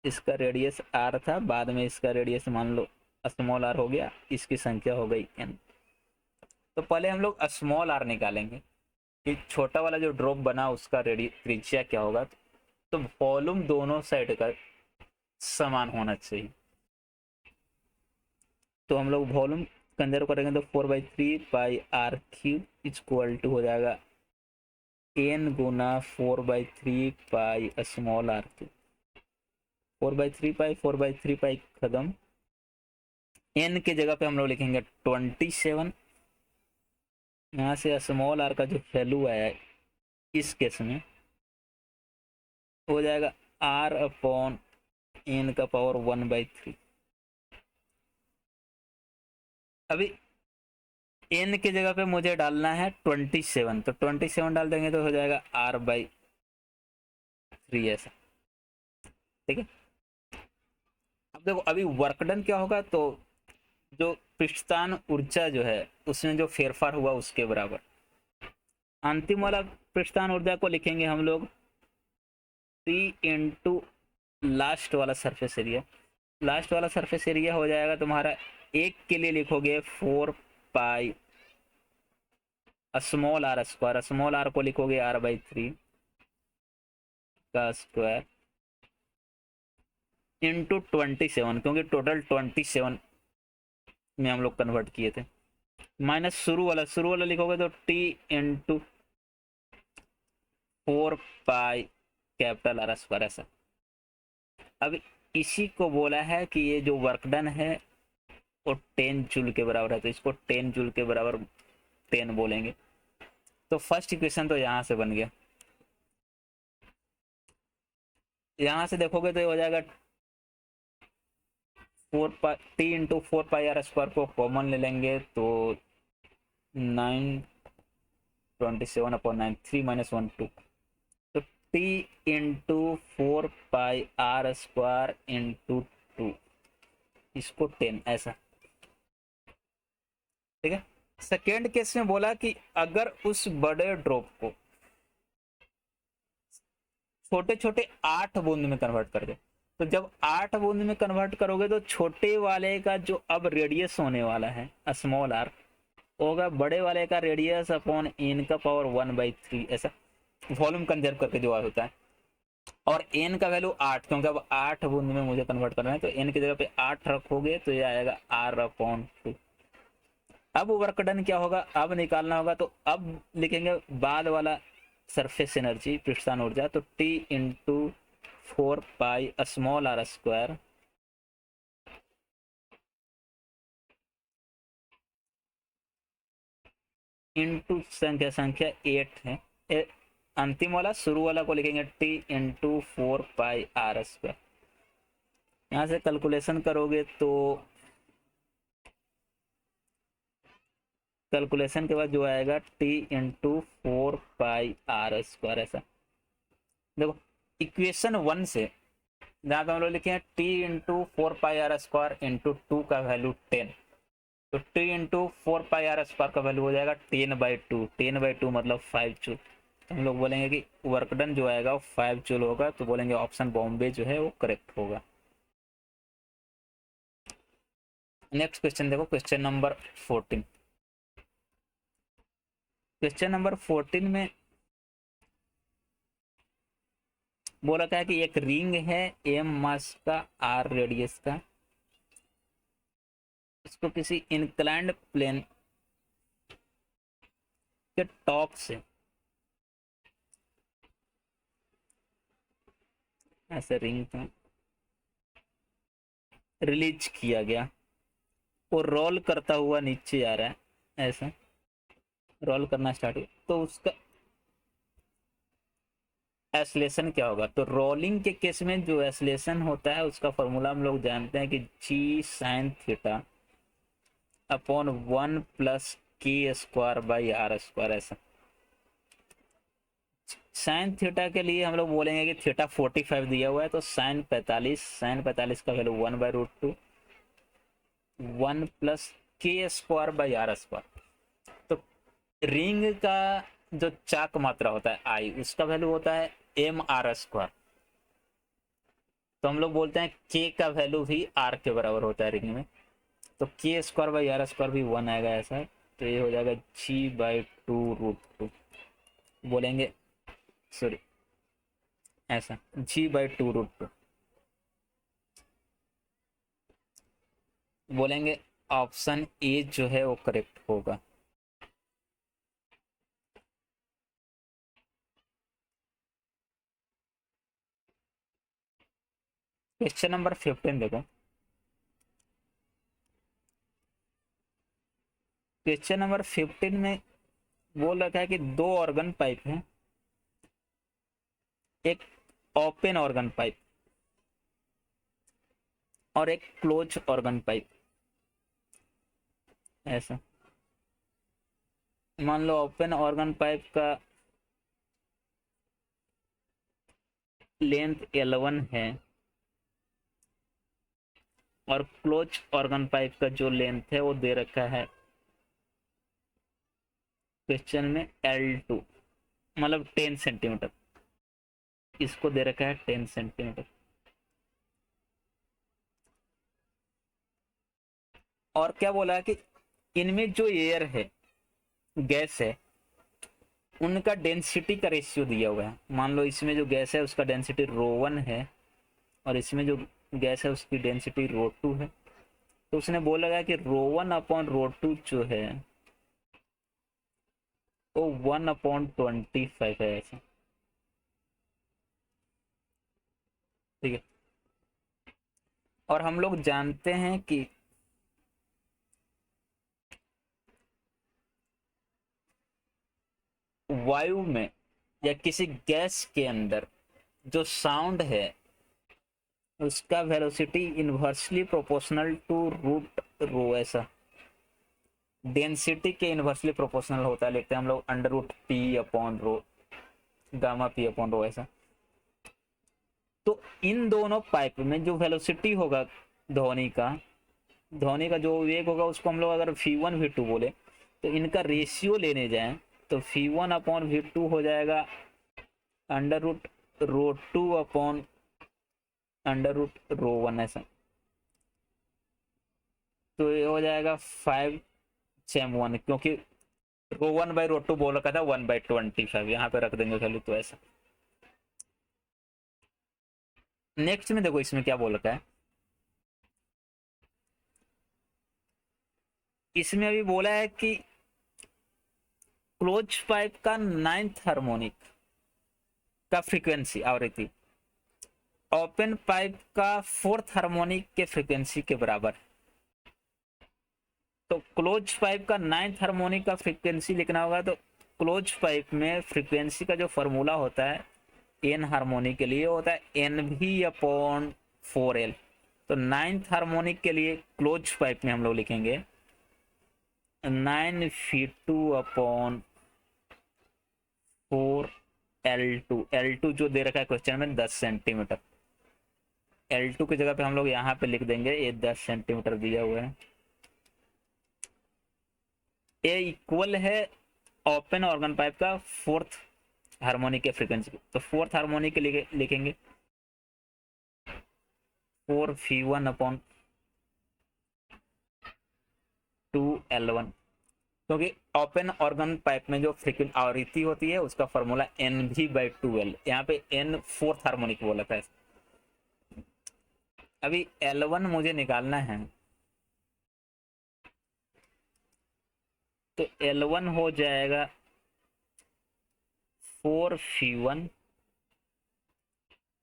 इसका रेडियस आर था, बाद में इसका रेडियस मान लो स्मॉल आर हो गया, इसकी संख्या हो गई एन। तो पहले हम लोग स्मॉल आर निकालेंगे कि छोटा वाला जो ड्रॉप बना उसका त्रिज्या क्या होगा। तो वॉल्यूम दोनों साइड का समान होना चाहिए। तो हम लोग वॉल्यूम कंसिडर करेंगे तो 4/3 πr³ इक्वल टू हो जाएगा n गुना 4/3 π स्मॉल r³। 4/3 π 4/3 π खत्म। n की जगह पे हम लोग लिखेंगे 27। यहाँ से स्मॉल आर का जो वैल्यू आया है इस केस में हो जाएगा r अपॉन n का पावर 1/3। अभी n की जगह पे मुझे डालना है 27, तो 27 डाल देंगे तो हो जाएगा r/3 ऐसा। ठीक है। अब देखो अभी वर्क डन क्या होगा, तो जो पृष्ठतान ऊर्जा जो है उसमें जो फेरफार हुआ उसके बराबर। अंतिम वाला पृष्ठतान ऊर्जा को लिखेंगे हम लोग 3 इंटू लास्ट वाला सरफेस एरिया। लास्ट वाला सरफेस एरिया हो जाएगा तुम्हारा, एक के लिए लिखोगे 4 π small R square. Small R को लिखोगे r/3 का स्क्वायर इंटू 27, क्योंकि टोटल 27 में हम लोग कन्वर्ट किए थे। माइनस शुरू वाला लिखोगे तो t into 4 π capital R square ऐसा। अब इसी को बोला है कि ये जो वर्क डन है वो 10 जूल के बराबर है, तो इसको 10 जूल के बराबर 10 बोलेंगे। तो फर्स्ट इक्वेशन तो यहाँ से बन गया। यहाँ से देखोगे तो ये हो जाएगा 4 t इंटू 4 π r² को कॉमन ले लेंगे तो 9 27/9 3 - 1 2। तो t इंटू 4 π r² इंटू 2, इसको 10 ऐसा। ठीक है। सेकेंड केस में बोला कि अगर उस बड़े ड्रॉप को छोटे छोटे 8 बूंद में कन्वर्ट कर दे। तो जब 8 बूंद में कन्वर्ट करोगे तो छोटे वाले का जो अब रेडियस होने वाला है स्मॉल आर होगा बड़े वाले का रेडियस अपॉन एन का पावर 1/3, ऐसा वॉल्यूम कंजर्व करके जो होता है। और एन का वैल्यू 8, क्योंकि अब 8 बूंद में मुझे कन्वर्ट करना है, तो एन की जगह पे 8 रखोगे तो ये आएगा R/2। अब वर्क डन क्या होगा, अब निकालना होगा, तो अब लिखेंगे बाद वाला सरफेस एनर्जी पृष्ठस्थान ऊर्जा, तो T into 4 pi small r square into संख्या 8 है, अंतिम वाला शुरू वाला को लिखेंगे T इंटू 4 पाई r स्क्वायर। यहाँ से कैलकुलेशन करोगे तो कैलकुलेशन के बाद जो आएगा T इंटू 4 पाई r स्क्वायर, ऐसा देखो इक्वेशन 1 से जहाँ पे हम लोग लिखे हैं T इंटू 4 पाई r स्क्वायर इंटू 2 का वैल्यू 10, तो T इंटू 4 पाई r स्क्वायर का वैल्यू हो जाएगा 10/2। 10/2 मतलब 5 जूल। तो हम लोग बोलेंगे कि वर्क डन जो आएगा वो 5 जूल होगा, तो बोलेंगे ऑप्शन बॉम्बे जो है वो करेक्ट होगा। नेक्स्ट क्वेश्चन देखो, क्वेश्चन नंबर 14। क्वेश्चन नंबर 14 में बोला था कि एक रिंग है m मास का r रेडियस का, इसको किसी इंक्लाइंड प्लेन के टॉप से ऐसे रिंग का रिलीज किया गया, वो रोल करता हुआ नीचे आ रहा है, ऐसा रोल करना स्टार्ट हुआ, तो उसका एसलेशन क्या होगा। तो रोलिंग के केस में जो एसलेशन होता है उसका फॉर्मूला हम लोग जानते हैं कि G sin theta upon 1 plus K²/r², ऐसा। साइन थीटा के लिए हम लोग बोलेंगे कि थीटा 45 दिया हुआ है, तो साइन 45 का वैल्यू 1/√2 1 प्लस K²/r²। तो रिंग का जो चाक मात्रा होता है आई, उसका वैल्यू होता है mr²। तो हम लोग बोलते हैं K का वैल्यू भी R के बराबर होता है रिंग में, तो K²/r² भी 1 आएगा, ऐसा। तो ये हो जाएगा G/2√2, बोलेंगे सॉरी ऐसा G/2√2 बोलेंगे ऑप्शन ए जो है वो करेक्ट होगा। क्वेश्चन नंबर 15 देखो, क्वेश्चन नंबर 15 में बोल रखा है कि 2 ऑर्गन पाइप है, एक ओपन ऑर्गन पाइप और एक क्लोज ऑर्गन पाइप, ऐसा। मान लो ओपन ऑर्गन पाइप का लेंथ L1 है और क्लोज ऑर्गन पाइप का जो लेंथ है वो दे रखा है क्वेश्चन में L2, मतलब 10 सेंटीमीटर, इसको दे रखा है 10 सेंटीमीटर। और क्या बोला है कि इनमें जो एयर है, गैस है, उनका डेंसिटी का रेशियो दिया हुआ है। मान लो इसमें जो गैस है उसका डेंसिटी ρ1 है और इसमें जो गैस है उसकी डेंसिटी ρ2 है, तो उसने बोला है कि ρ1/ρ2 जो है वो 1/25 है, ऐसा, ठीक है। और हम लोग जानते हैं कि वायु में या किसी गैस के अंदर जो साउंड है उसका वेलोसिटी इनवर्सली प्रोपोर्शनल टू √ρ, ऐसा डेंसिटी के इनवर्सली प्रोपोर्शनल होता है, लिखते हैं हम लोग √P/ρ, गामा P/ρ, ऐसा। तो इन दोनों पाइप में जो वेलोसिटी होगा ध्वनि का जो वेग होगा उसको हम लोग अगर v1 v2 बोले, तो इनका रेशियो लेने जाएं तो v1/v2 हो जाएगा ρ2 अंडर रूट ρ1 ऐसा। तो ये हो जाएगा 5 क्योंकि ρ1/ρ2 बोल रखा था 1/25, यहाँ पे रख देंगे वैल्यू तो ऐसा। नेक्स्ट में देखो इसमें क्या बोल रखा है, इसमें अभी बोला है कि क्लोज पाइप का 9th हार्मोनिक का फ्रीक्वेंसी आवृत्ति ओपन पाइप का 4th हार्मोनिक के फ्रीक्वेंसी के बराबर। तो क्लोज पाइप का 9th हार्मोनिक का फ्रीक्वेंसी लिखना होगा, तो क्लोज पाइप में फ्रीक्वेंसी का जो फॉर्मूला होता है एन हार्मोनिक के लिए होता है NV/4L। तो 9th हार्मोनिक के लिए क्लोज पाइप में हम लोग लिखेंगे 9v2/4L2। L2 जो दे रखा है क्वेश्चन में 10 सेंटीमीटर, L2 की जगह पे हम लोग यहाँ पे लिख देंगे, ये 10 सेंटीमीटर दिया हुआ है। ए इक्वल है ओपन ऑर्गन पाइप का 4th हार्मोनिक के फ्रीक्वेंसी, तो 4th हार्मोनिक के लिए लिखेंगे 4v1/2L1, क्योंकि ओपन ऑर्गन पाइप में जो फ्रीक्वेंसी आवृत्ति होती है उसका फॉर्मूला NV/2L, यहाँ पे N 4th हार्मोनिक बोला था। अभी L1 मुझे निकालना है, तो L1 हो जाएगा 4v1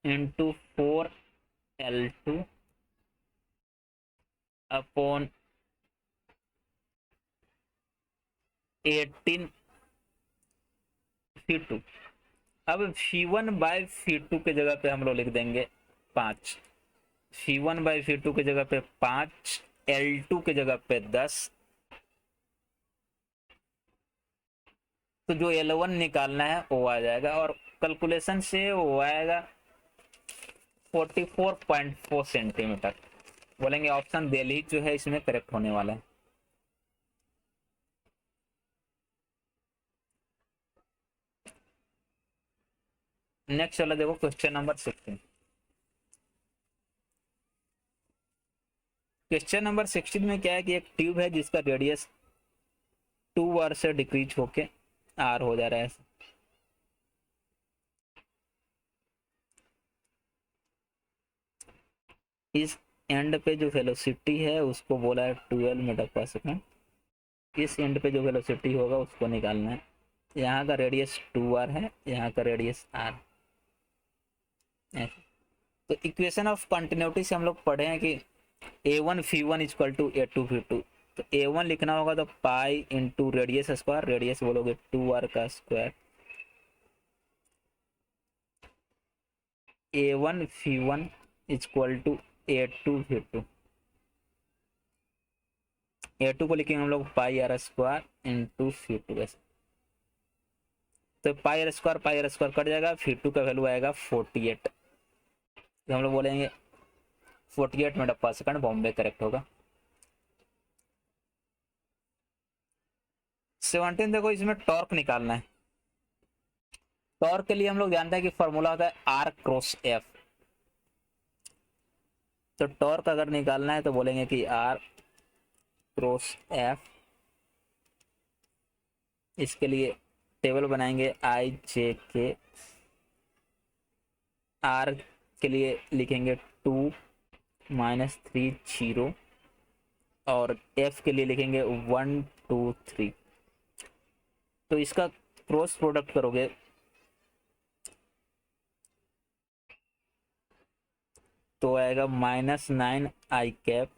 into 4L2 upon 18v2। अब v1/v2 के जगह पे हम लोग लिख देंगे 5, v1/v2 के जगह पे 5, L2 के जगह पे 10। तो जो L1 निकालना है वो आ जाएगा, और कैलकुलेशन से वो आएगा 44.4 सेंटीमीटर। बोलेंगे ऑप्शन दिल्ली जो है इसमें करेक्ट होने वाला है। नेक्स्ट वाला देखो क्वेश्चन नंबर 16। क्वेश्चन नंबर 16 में क्या है कि एक ट्यूब है जिसका रेडियस 2r से डिक्रीज होके r हो जा रहा है। इस एंड पे जो वेलोसिटी है उसको बोला है 12 मीटर पर सेकेंड। इस एंड पे जो वेलोसिटी होगा उसको निकालना है। यहाँ का रेडियस 2r है, यहाँ का रेडियस r। तो इक्वेशन ऑफ कंटिन्यूटी से हम लोग पढ़े हैं कि a1 v1 equal to a2 v2। तो a1 लिखना होगा तो pi into radius square, radius बोलोगे 2r का square, a1 v1 equal to a2 v2। a2 को लिखेंगे हम लोग पाई आर स्क्वायर इंटू v2। तो पाई आर स्क्वायर कट जाएगा, v2 का वैल्यू आएगा 48। तो हम लोग बोलेंगे 48 मीटर पर सेकंड बॉम्बे करेक्ट होगा। 17 देखो इसमें टॉर्क निकालना है। टॉर्क के लिए हम लोग जानते हैं कि फॉर्मूला होता है R क्रॉस F। तो टॉर्क अगर निकालना है तो बोलेंगे कि R क्रॉस F। इसके लिए टेबल बनाएंगे IJK। R के लिए लिखेंगे 2 -3 0 और F के लिए लिखेंगे 1 2 3। तो इसका क्रॉस प्रोडक्ट करोगे तो आएगा -9 I cap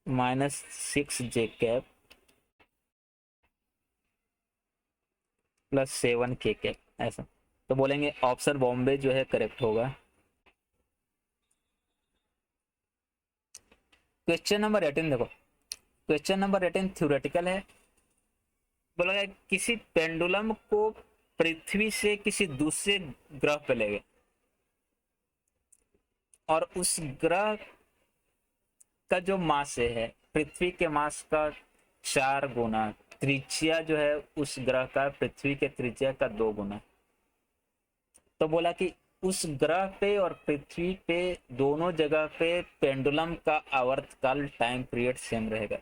-6 J cap plus 7 K cap ऐसा। तो बोलेंगे ऑप्शन बॉम्बे जो है करेक्ट होगा। क्वेश्चन नंबर 18 देखो। क्वेश्चन नंबर 18 थ्योरेटिकल है। बोला गया किसी पेंडुलम को पृथ्वी से किसी दूसरे ग्रह पे ले गए और उस ग्रह का जो मास है पृथ्वी के मास का 4 गुना त्रिज्या जो है उस ग्रह का पृथ्वी के त्रिज्या का 2 गुना। तो बोला कि उस ग्रह पे और पृथ्वी पे दोनों जगह पे पेंडुलम का आवर्तकाल टाइम पीरियड सेम रहेगा।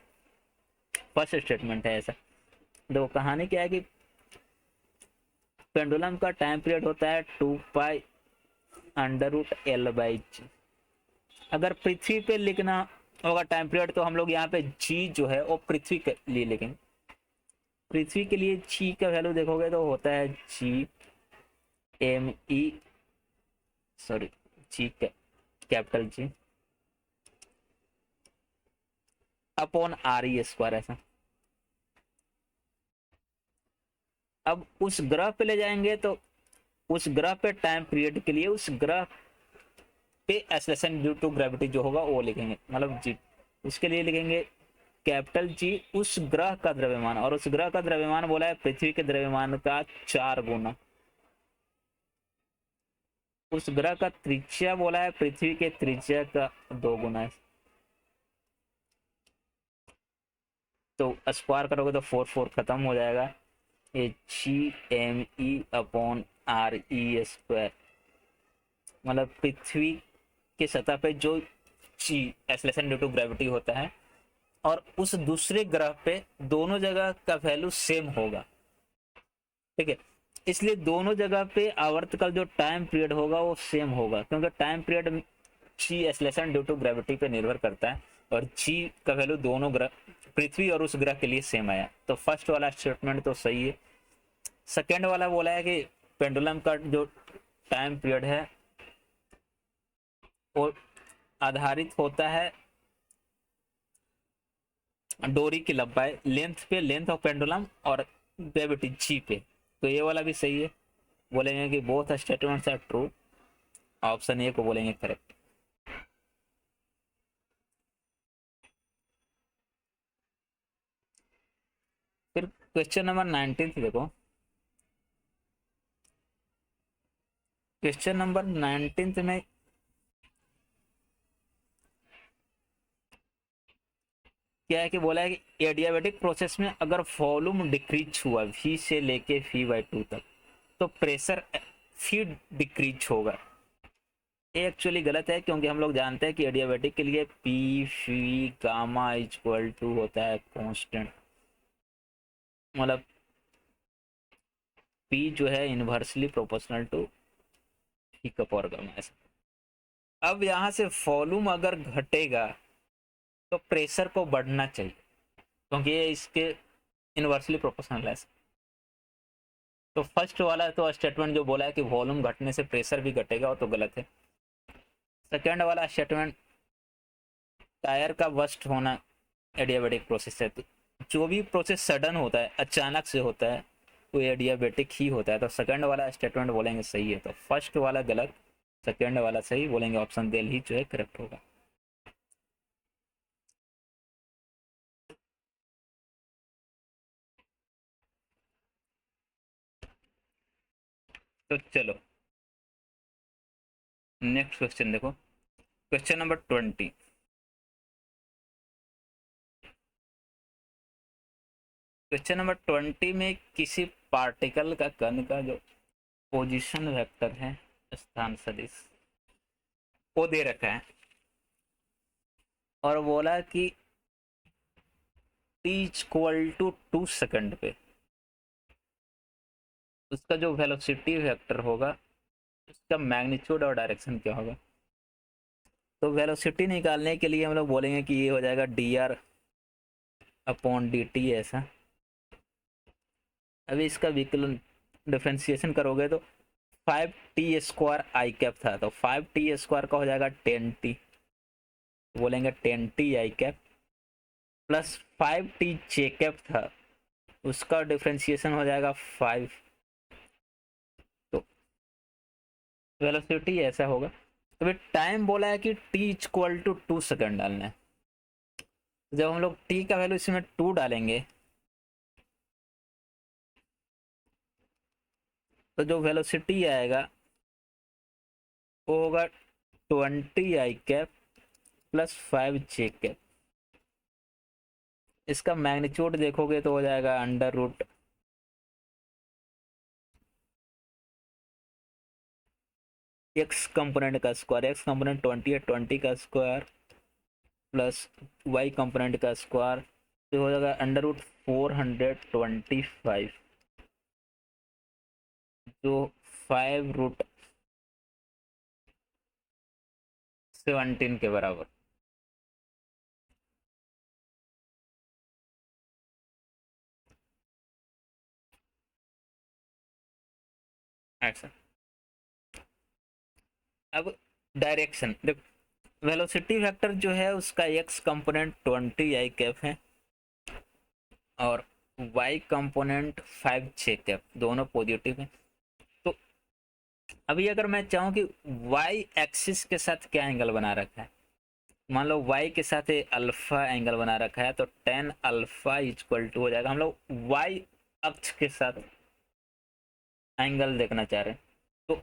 फर्स्ट स्टेटमेंट है ऐसा। देखो कहानी क्या है कि पेंडुलम का टाइम पीरियड होता है 2π√L/g। अगर पृथ्वी पे लिखना होगा टाइम पीरियड तो हम लोग यहाँ पे जी जो है वो पृथ्वी के लिए लिखेंगे। पृथ्वी के लिए जी का वैल्यू देखोगे तो होता है कैपिटल जी अपॉन RE²। ऐसा अब उस ग्रह पे ले जाएंगे तो उस ग्रह पे टाइम पीरियड के लिए उस ग्रह पे एक्सेलरेशन ड्यू टू ग्रेविटी जो होगा वो लिखेंगे, मतलब जी। उसके लिए लिखेंगे कैपिटल जी उस ग्रह का द्रव्यमान, और उस ग्रह का द्रव्यमान बोला है पृथ्वी के द्रव्यमान का 4 गुना। उस ग्रह का त्रिज्या बोला है पृथ्वी के त्रिज्या का 2 गुना है। तो स्क्वायर करोगे तो 4 खत्म हो जाएगा। GME/RE², मतलब पृथ्वी के सतह पे जो जी एक्सेलरेशन ड्यू टू ग्रेविटी होता है और उस दूसरे ग्रह पे दोनों जगह का वैल्यू सेम होगा। ठीक है, इसलिए दोनों जगह पे आवर्तकाल जो टाइम पीरियड होगा वो सेम होगा, क्योंकि time period G acceleration due to gravity पे निर्भर करता है और जी का वैल्यू दोनों ग्रह पृथ्वी और उस ग्रह के लिए सेम आया। तो फर्स्ट वाला स्टेटमेंट तो सही है। सेकेंड वाला बोला है कि पेंडुलम का जो टाइम पीरियड है वो आधारित होता है डोरी की लंबाई लेंथ पे, लेंथ ऑफ पेंडुलम, और ग्रेविटी जी पे। तो ये वाला भी सही है। बोलेंगे कि both statements are true, option A को बोलेंगे करेक्ट। फिर क्वेश्चन नंबर 19 देखो। क्वेश्चन नंबर 19 में क्या है कि बोला है कि एडियाबेटिक प्रोसेस में अगर वॉल्यूम डिक्रीज हुआ V से लेके V/2 तक तो प्रेशर भी डिक्रीज होगा। ये एक्चुअली गलत है, क्योंकि हम लोग जानते हैं कि एडियाबेटिक के लिए P/V गामा इक्वल टू होता है कांस्टेंट, मतलब P जो है इनवर्सली प्रोपोर्शनल टू V का पावर गामा। ऐसा अब यहाँ से वॉल्यूम अगर घटेगा तो प्रेशर को बढ़ना चाहिए, क्योंकि ये इसके इनवर्सली प्रोपोर्शनल है। तो फर्स्ट वाला तो स्टेटमेंट जो बोला है कि वॉल्यूम घटने से प्रेशर भी घटेगा वो तो गलत है। सेकेंड वाला स्टेटमेंट टायर का बस्ट होना एडियाबेटिक प्रोसेस है। तो जो भी प्रोसेस सडन होता है, अचानक से होता है, वो एडियाबेटिक ही होता है। तो सेकेंड वाला स्टेटमेंट बोलेंगे सही है। तो फर्स्ट वाला गलत, सेकेंड वाला सही, बोलेंगे ऑप्शन दिल ही जो है करेक्ट होगा। तो चलो नेक्स्ट क्वेश्चन देखो। Question number 20। क्वेश्चन नंबर 20 में किसी पार्टिकल का कण का जो पोजीशन वेक्टर है, स्थान सदिश, वो दे रखा है और बोला कि t=2 सेकंड पे उसका जो वेलोसिटी वेक्टर होगा उसका मैग्नीट्यूड और डायरेक्शन क्या होगा। तो वेलोसिटी निकालने के लिए हम लोग बोलेंगे कि ये हो जाएगा dr/dt। ऐसा अभी इसका विकलन डिफरेंशिएशन करोगे तो 5t² आई कैप था, तो 5t² का हो जाएगा 10t, बोलेंगे 10t आई कैप प्लस 5t जे कैप था, उसका डिफरेंशिएशन हो जाएगा 5। तो वेलोसिटी ऐसा होगा। तो फिर टाइम बोला है कि t=2 सेकंड डालना है। जब हम लोग t का वैल्यू इसमें 2 डालेंगे तो जो वेलोसिटी आएगा वो होगा 20 आई कैप प्लस 5 जे कैप। इसका मैग्नीट्यूड देखोगे तो हो जाएगा अंडर रूट एक्स कंपोनेंट का स्क्वायर, एक्स कंपोनेंट 20 है, 20 का स्क्वायर प्लस वाई कंपोनेंट का स्क्वायर, तो हो जाएगा अंडर रूट 425, जो 5√17 के बराबर। ऐसा। अब डायरेक्शन देख, वेलोसिटी वेक्टर जो है उसका एक्स कंपोनेंट 20 आई कैप है और वाई कंपोनेंट 5 जे कैप, दोनों पॉजिटिव है। तो अभी अगर मैं चाहूँ कि वाई एक्सिस के साथ क्या एंगल बना रखा है, मान लो वाई के साथ अल्फा एंगल बना रखा है, तो टेन अल्फा इक्वल टू हो जाएगा, हम लोग वाई अक्ष के साथ एंगल देखना चाह रहे हैं, तो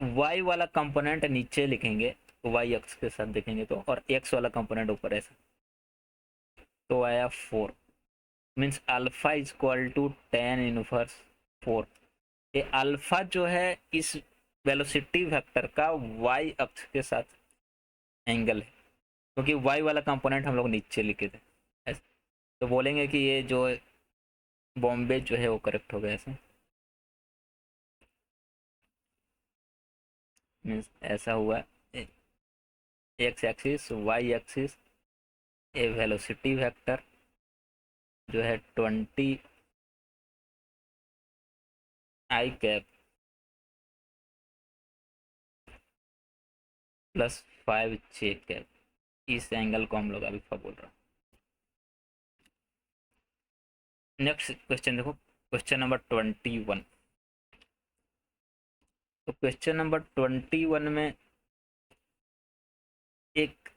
वाई वाला कंपोनेंट नीचे लिखेंगे, वाई अक्ष के साथ देखेंगे तो, और एक्स वाला कंपोनेंट ऊपर ऐसा, तो आया 4, means alpha equal to 10 inverse 4। ये अल्फा जो है इस वेलोसिटी वेक्टर का वाई अक्ष के साथ एंगल है, क्योंकि वाई वाला कंपोनेंट हम लोग नीचे लिखे थे ऐसे। तो बोलेंगे कि ये जो बॉम्बे जो है वो करेक्ट हो गया ऐसे, मीन्स ऐसा हुआ एक्स एक्सिस वाई एक्सिस, ए वेलोसिटी वेक्टर जो है 20 आई कैप प्लस 5 जे कैप, इस एंगल को हम लोग अल्फा बोल रहे हैं। नेक्स्ट क्वेश्चन देखो, क्वेश्चन नंबर 21। तो क्वेश्चन नंबर 21 में एक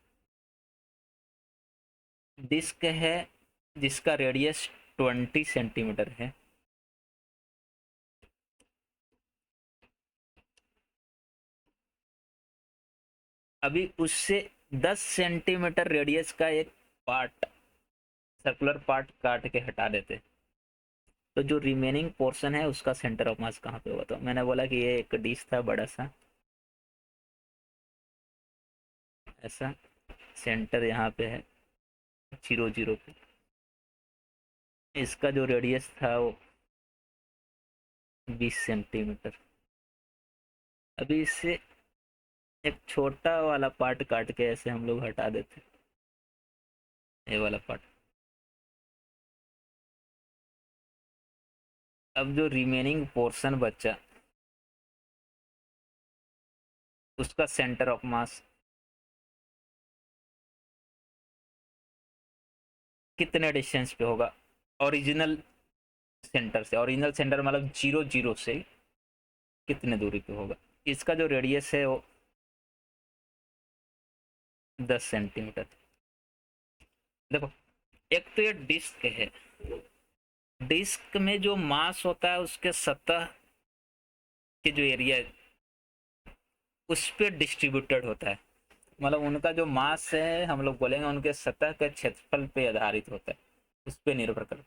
डिस्क है जिसका रेडियस 20 सेंटीमीटर है, अभी उससे 10 सेंटीमीटर रेडियस का एक पार्ट, सर्कुलर पार्ट काट के हटा देते, तो जो रिमेनिंग पोर्शन है उसका सेंटर ऑफ मास कहाँ पे होगा। तो मैंने बोला कि ये एक डिस्क था बड़ा सा ऐसा, सेंटर यहाँ पे है 0 0 पे, इसका जो रेडियस था वो 20 सेंटीमीटर। अभी इससे एक छोटा वाला पार्ट काट के ऐसे हम लोग हटा देते, ये वाला पार्ट। अब जो रिमेनिंग पोर्शन बचा उसका सेंटर ऑफ मास कितने डिस्टेंस पे होगा ओरिजिनल सेंटर से, ओरिजिनल सेंटर मतलब 0 0 से कितने दूरी पे होगा। इसका जो रेडियस है वो 10 सेंटीमीटर। देखो, एक तो ये डिस्क है, डिस्क में जो मास होता है उसके सतह के जो एरिया है उस पर डिस्ट्रीब्यूटेड होता है, मतलब उनका जो मास है हम लोग बोलेंगे उनके सतह के क्षेत्रफल पे आधारित होता है, उस पर निर्भर करता है।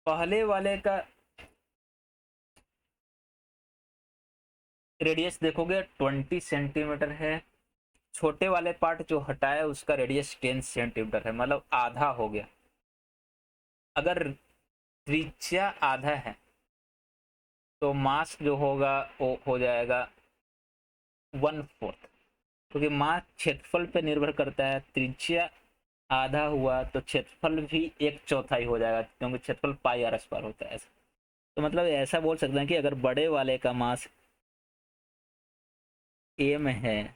पहले वाले का रेडियस देखोगे 20 सेंटीमीटर है, छोटे वाले पार्ट जो हटाया उसका रेडियस 10 सेंटीमीटर है, मतलब आधा हो गया। अगर त्रिज्या आधा है तो मास जो होगा वो हो जाएगा 1/4, क्योंकि मास क्षेत्रफल पे निर्भर करता है। त्रिज्या आधा हुआ तो क्षेत्रफल भी 1/4 हो जाएगा, क्योंकि क्षेत्रफल पाई आर स्क्वायर होता है ऐसा। तो मतलब ऐसा बोल सकते हैं कि अगर बड़े वाले का मास ए में है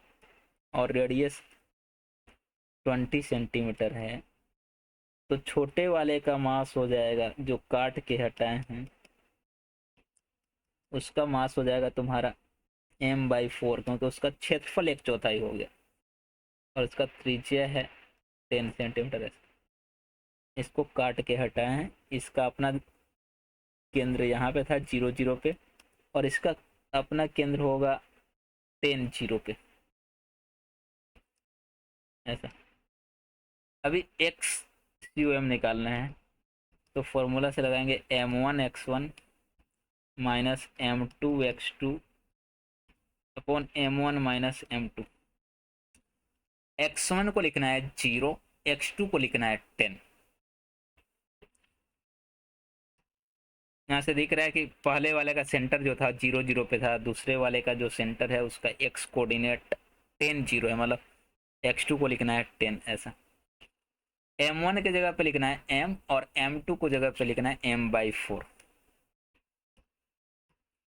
और रेडियस 20 सेंटीमीटर है, तो छोटे वाले का मास हो जाएगा जो काट के हटाए हैं उसका मास हो जाएगा तुम्हारा m/4, क्योंकि उसका क्षेत्रफल 1/4 हो गया और उसका त्रिज्या है 10 सेंटीमीटर है। इसको काट के हटाए हैं, इसका अपना केंद्र यहाँ पे था 0 0 पे, और इसका अपना केंद्र होगा 10 0 पे ऐसा। अभी एक्स यू एम निकालना है, तो फॉर्मूला से लगाएंगे m1 x1 minus m2 x2 upon m1 minus m2। x1 को लिखना है 0, x2 को लिखना है 10। यहाँ से दिख रहा है कि पहले वाले का सेंटर जो था 0 0 पे था, दूसरे वाले का जो सेंटर है उसका x कोऑर्डिनेट 10 0 है, मतलब x2 को लिखना है 10 ऐसा। m1 के जगह पे लिखना है m और m2 को जगह पे लिखना है m/4।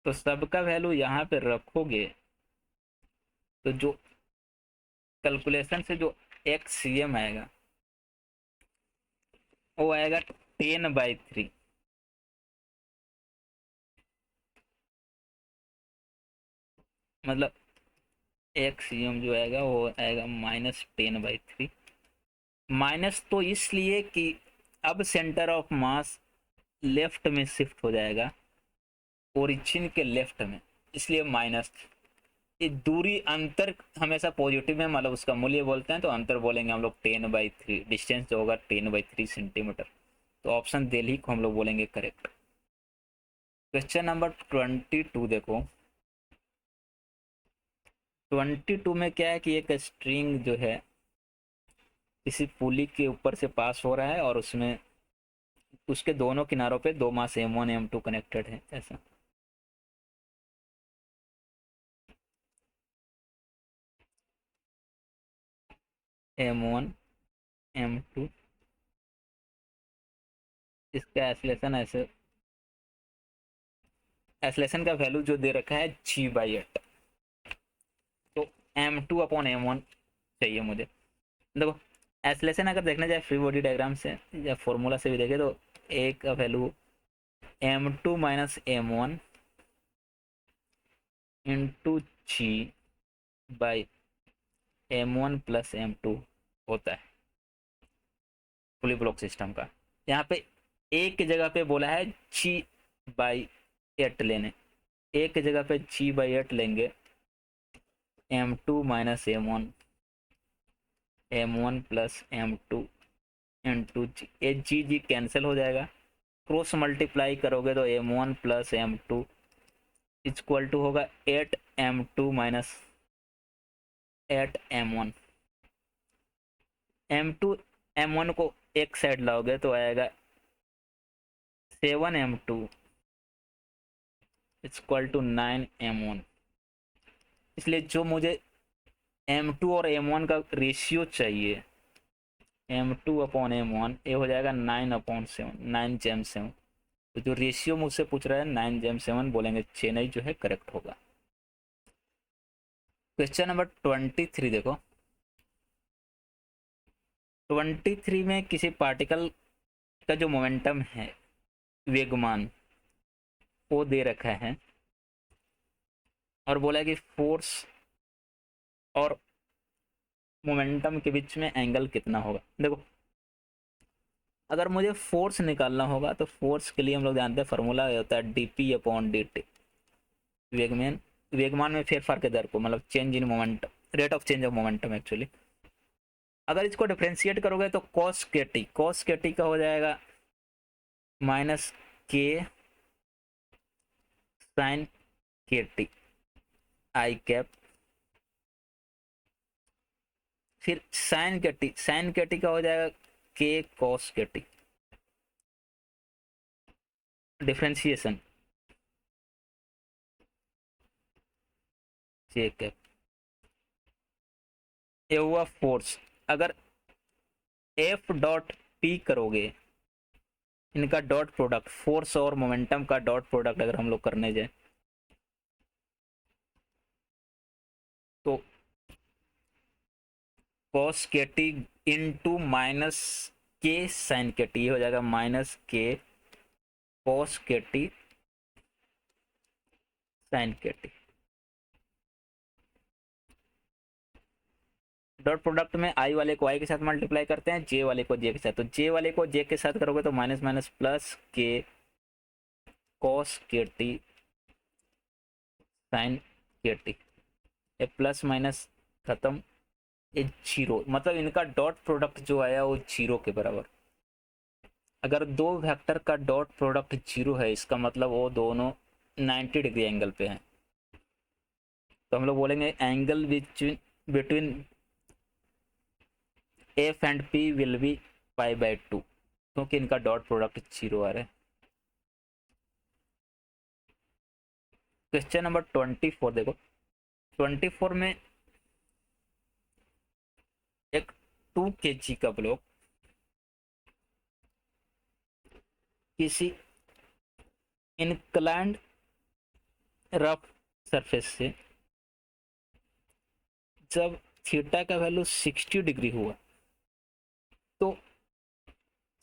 तो सबका वैल्यू यहाँ पे रखोगे तो जो कैलकुलेशन से जो XCM आएगा वो आएगा 10/3। मतलब XCM जो आएगा वो आएगा -10/3। माइनस तो इसलिए कि अब सेंटर ऑफ मास लेफ्ट में शिफ्ट हो जाएगा, ओरिजिन के लेफ्ट में, इसलिए माइनस। ये दूरी अंतर हमेशा पॉजिटिव में, मतलब उसका मूल्य बोलते हैं तो अंतर बोलेंगे हम लोग 10/3, डिस्टेंस जो होगा 10/3 सेंटीमीटर। तो ऑप्शन दिल्ली को हम लोग बोलेंगे करेक्ट। क्वेश्चन नंबर 22 देखो। 22 में क्या है कि एक स्ट्रिंग जो है किसी पुली के ऊपर से पास हो रहा है और उसमें उसके दोनों किनारों पे दो मास m1 m2 कनेक्टेड है ऐसा। m1 m2, इसका एसलेशन ऐसे, एसलेशन का वैल्यू जो दे रखा है g/8। तो m2 अपॉन m1 चाहिए मुझे। देखो एसलेशन अगर देखने जाए फ्री बॉडी डायग्राम से या फॉर्मूला से भी देखे तो ए का value m2 minus m1 into g by m1 plus m2 होता है फुली ब्लॉक सिस्टम का। यहाँ पे ए की जगह पे बोला है g/8 लेने, ए की जगह पे g/8 लेंगे m2 minus m1 plus m2 into G. ए जी जी कैंसिल हो जाएगा, क्रॉस मल्टीप्लाई करोगे तो m1 plus m2 equal to होगा 8m2 minus 8m1। m2 m1 को एक साइड लाओगे तो आएगा 7m2 इक्वल टू 9m1। इसलिए जो मुझे m2 और m1 का रेशियो चाहिए m2 अपॉन m1 ये हो जाएगा 9/7, 9/7। तो जो रेशियो मुझसे पूछ रहा है 9/7 बोलेंगे चेन्नई जो है करेक्ट होगा। क्वेश्चन नंबर 23 देखो। 23 में किसी पार्टिकल का जो मोमेंटम है, वेगमान, वो दे रखा है और बोला है कि फोर्स और मोमेंटम के बीच में एंगल कितना होगा। देखो अगर मुझे फोर्स निकालना होगा तो फोर्स के लिए हम लोग जानते हैं फार्मूला होता है dp/dt। वेगमान, वेगमान में फेरफार के दर को, मतलब change in moment, rate of change of momentum actually. अगर इसको डिफ्रेंशिएट करोगे तो cos के टी का हो जाएगा माइनस के साइन के टी आई कैप। फिर साइन के टी का हो जाएगा के कॉस के टी। डिफ्रेंशिएशन जे कैप। ये हुआ फोर्स। अगर एफ डॉट पी करोगे, इनका डॉट प्रोडक्ट, फोर्स और मोमेंटम का डॉट प्रोडक्ट अगर हम लोग करने जाए तो कॉस के टी इंटू माइनस के साइन के टी हो जाएगा माइनस के कॉस के टी साइन के टी। डॉट प्रोडक्ट में आई वाले को आई के साथ मल्टीप्लाई करते हैं, जे वाले को जे के साथ, तो जे वाले को जे के साथ करोगे तो माइनस माइनस प्लस के कॉस के टी साइन के टी। ये प्लस माइनस खत्म, ये जीरो, मतलब इनका डॉट प्रोडक्ट जो आया वो जीरो के बराबर। अगर दो वेक्टर का डॉट प्रोडक्ट जीरो है इसका मतलब वो दोनों 90 डिग्री एंगल पे हैं। तो हम लोग बोलेंगे angle between F and P will be π/2, क्योंकि इनका डॉट प्रोडक्ट जीरो आ रहा है। क्वेश्चन नंबर 24 देखो। 24 में एक 2 kg का ब्लॉक किसी इनक्लाइंड रफ सरफेस से जब थीटा का वैल्यू 60 डिग्री हुआ तो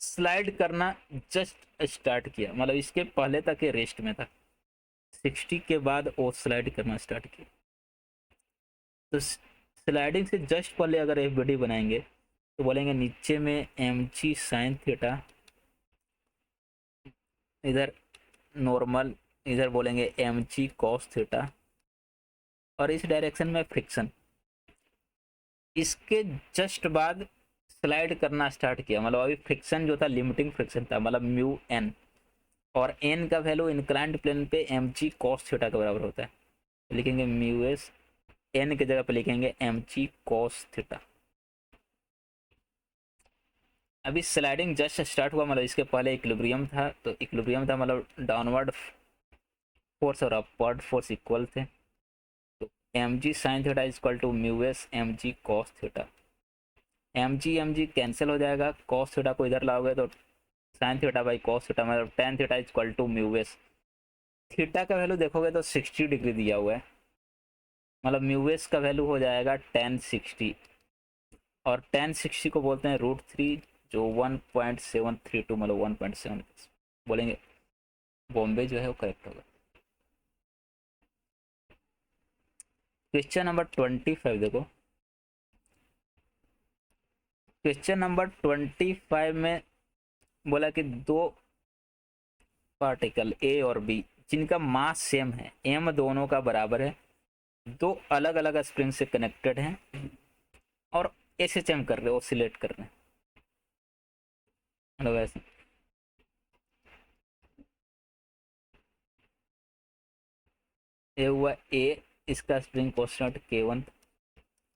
स्लाइड करना जस्ट स्टार्ट किया, मतलब इसके पहले तक ये रेस्ट में था, 60 के बाद वो स्लाइड करना स्टार्ट किया। तो स्लाइडिंग से जस्ट पहले अगर एक वीडियो बनाएंगे तो बोलेंगे नीचे में mg sin थीटा, इधर नॉर्मल, इधर बोलेंगे mg cos थीटा, और इस डायरेक्शन में फ्रिक्शन। इसके जस्ट बाद स्लाइड करना स्टार्ट किया, मतलब अभी फ्रिक्शन जो था लिमिटिंग फ्रिक्शन था, मतलब म्यू एन, और एन का वैल्यू इंक्लाइंड प्लेन पे mg cos थीटा के बराबर होता है। तो लिखेंगे म्यू एस, एन की जगह पे लिखेंगे mg cos थीटा। अभी स्लाइडिंग जस्ट स्टार्ट हुआ, मतलब इसके पहले इक्विलिब्रियम था, तो इक्विलिब्रियम था मतलब डाउनवर्ड फोर्स और अपवर्ड फोर्स इक्वल थे। तो mg sin theta is equal to mu s mg cos theta. mg cancel हो जाएगा, cos थीटा को इधर लाओगे तो sin theta by cos theta, मतलब tan theta is equal to mu s. Theta का वैल्यू देखोगे तो 60 डिग्री दिया हुआ है, मतलब म्यू एस का वैल्यू हो जाएगा tan 60, और tan 60 को बोलते हैं √3, जो 1.732 मतलब 1.7 बोलेंगे। बॉम्बे जो है वो करेक्ट होगा। क्वेश्चन नंबर 25 देखो। क्वेश्चन नंबर 25 में बोला कि दो पार्टिकल ए और बी जिनका मास सेम है, एम दोनों का बराबर है, दो अलग अलग स्प्रिंग से कनेक्टेड हैं और एसएचएम कर रहे, ऑसिलेट कर रहे हैं, मतलब ऐसे। ये हुआ ए, इसका स्प्रिंग कांस्टेंट K1,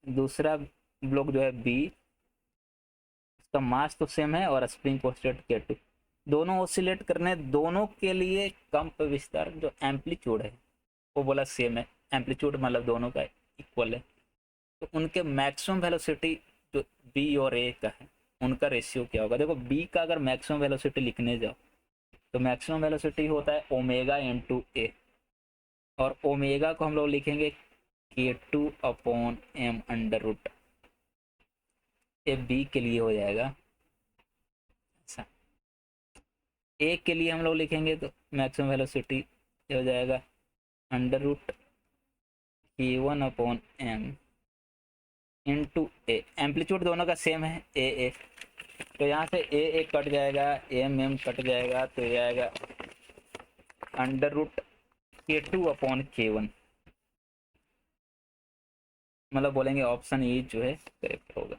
दूसरा ब्लॉक जो है बी, इसका मास तो सेम है और स्प्रिंग कांस्टेंट K2। दोनों ऑसिलेट करने, दोनों के लिए कंप विस्तार जो एम्पलीट्यूड है वो बोला सेम है, एम्पलीट्यूड मतलब दोनों का इक्वल है। तो उनके मैक्सिमम वेलोसिटी जो बी और ए का है उनका रेशियो क्या होगा। देखो बी का अगर मैक्सिमम वेलोसिटी लिखने जाओ तो मैक्सिमम वेलोसिटी होता है ओमेगा इंटू ए, और ओमेगा को हम लोग लिखेंगे K2/m अंडर रूट। ये बी के लिए हो जाएगा ऐसा। ए के लिए हम लोग लिखेंगे तो मैक्सिमम वेलोसिटी हो जाएगा अंडर रूट K1/m इंटू ए, एम्पलीट्यूड दोनों का सेम है ए ए, तो यहाँ से ए कट जाएगा, एम कट जाएगा, तो ये आएगा अंडर रूट K2/K1, मतलब बोलेंगे ऑप्शन ए जो है करेक्ट होगा।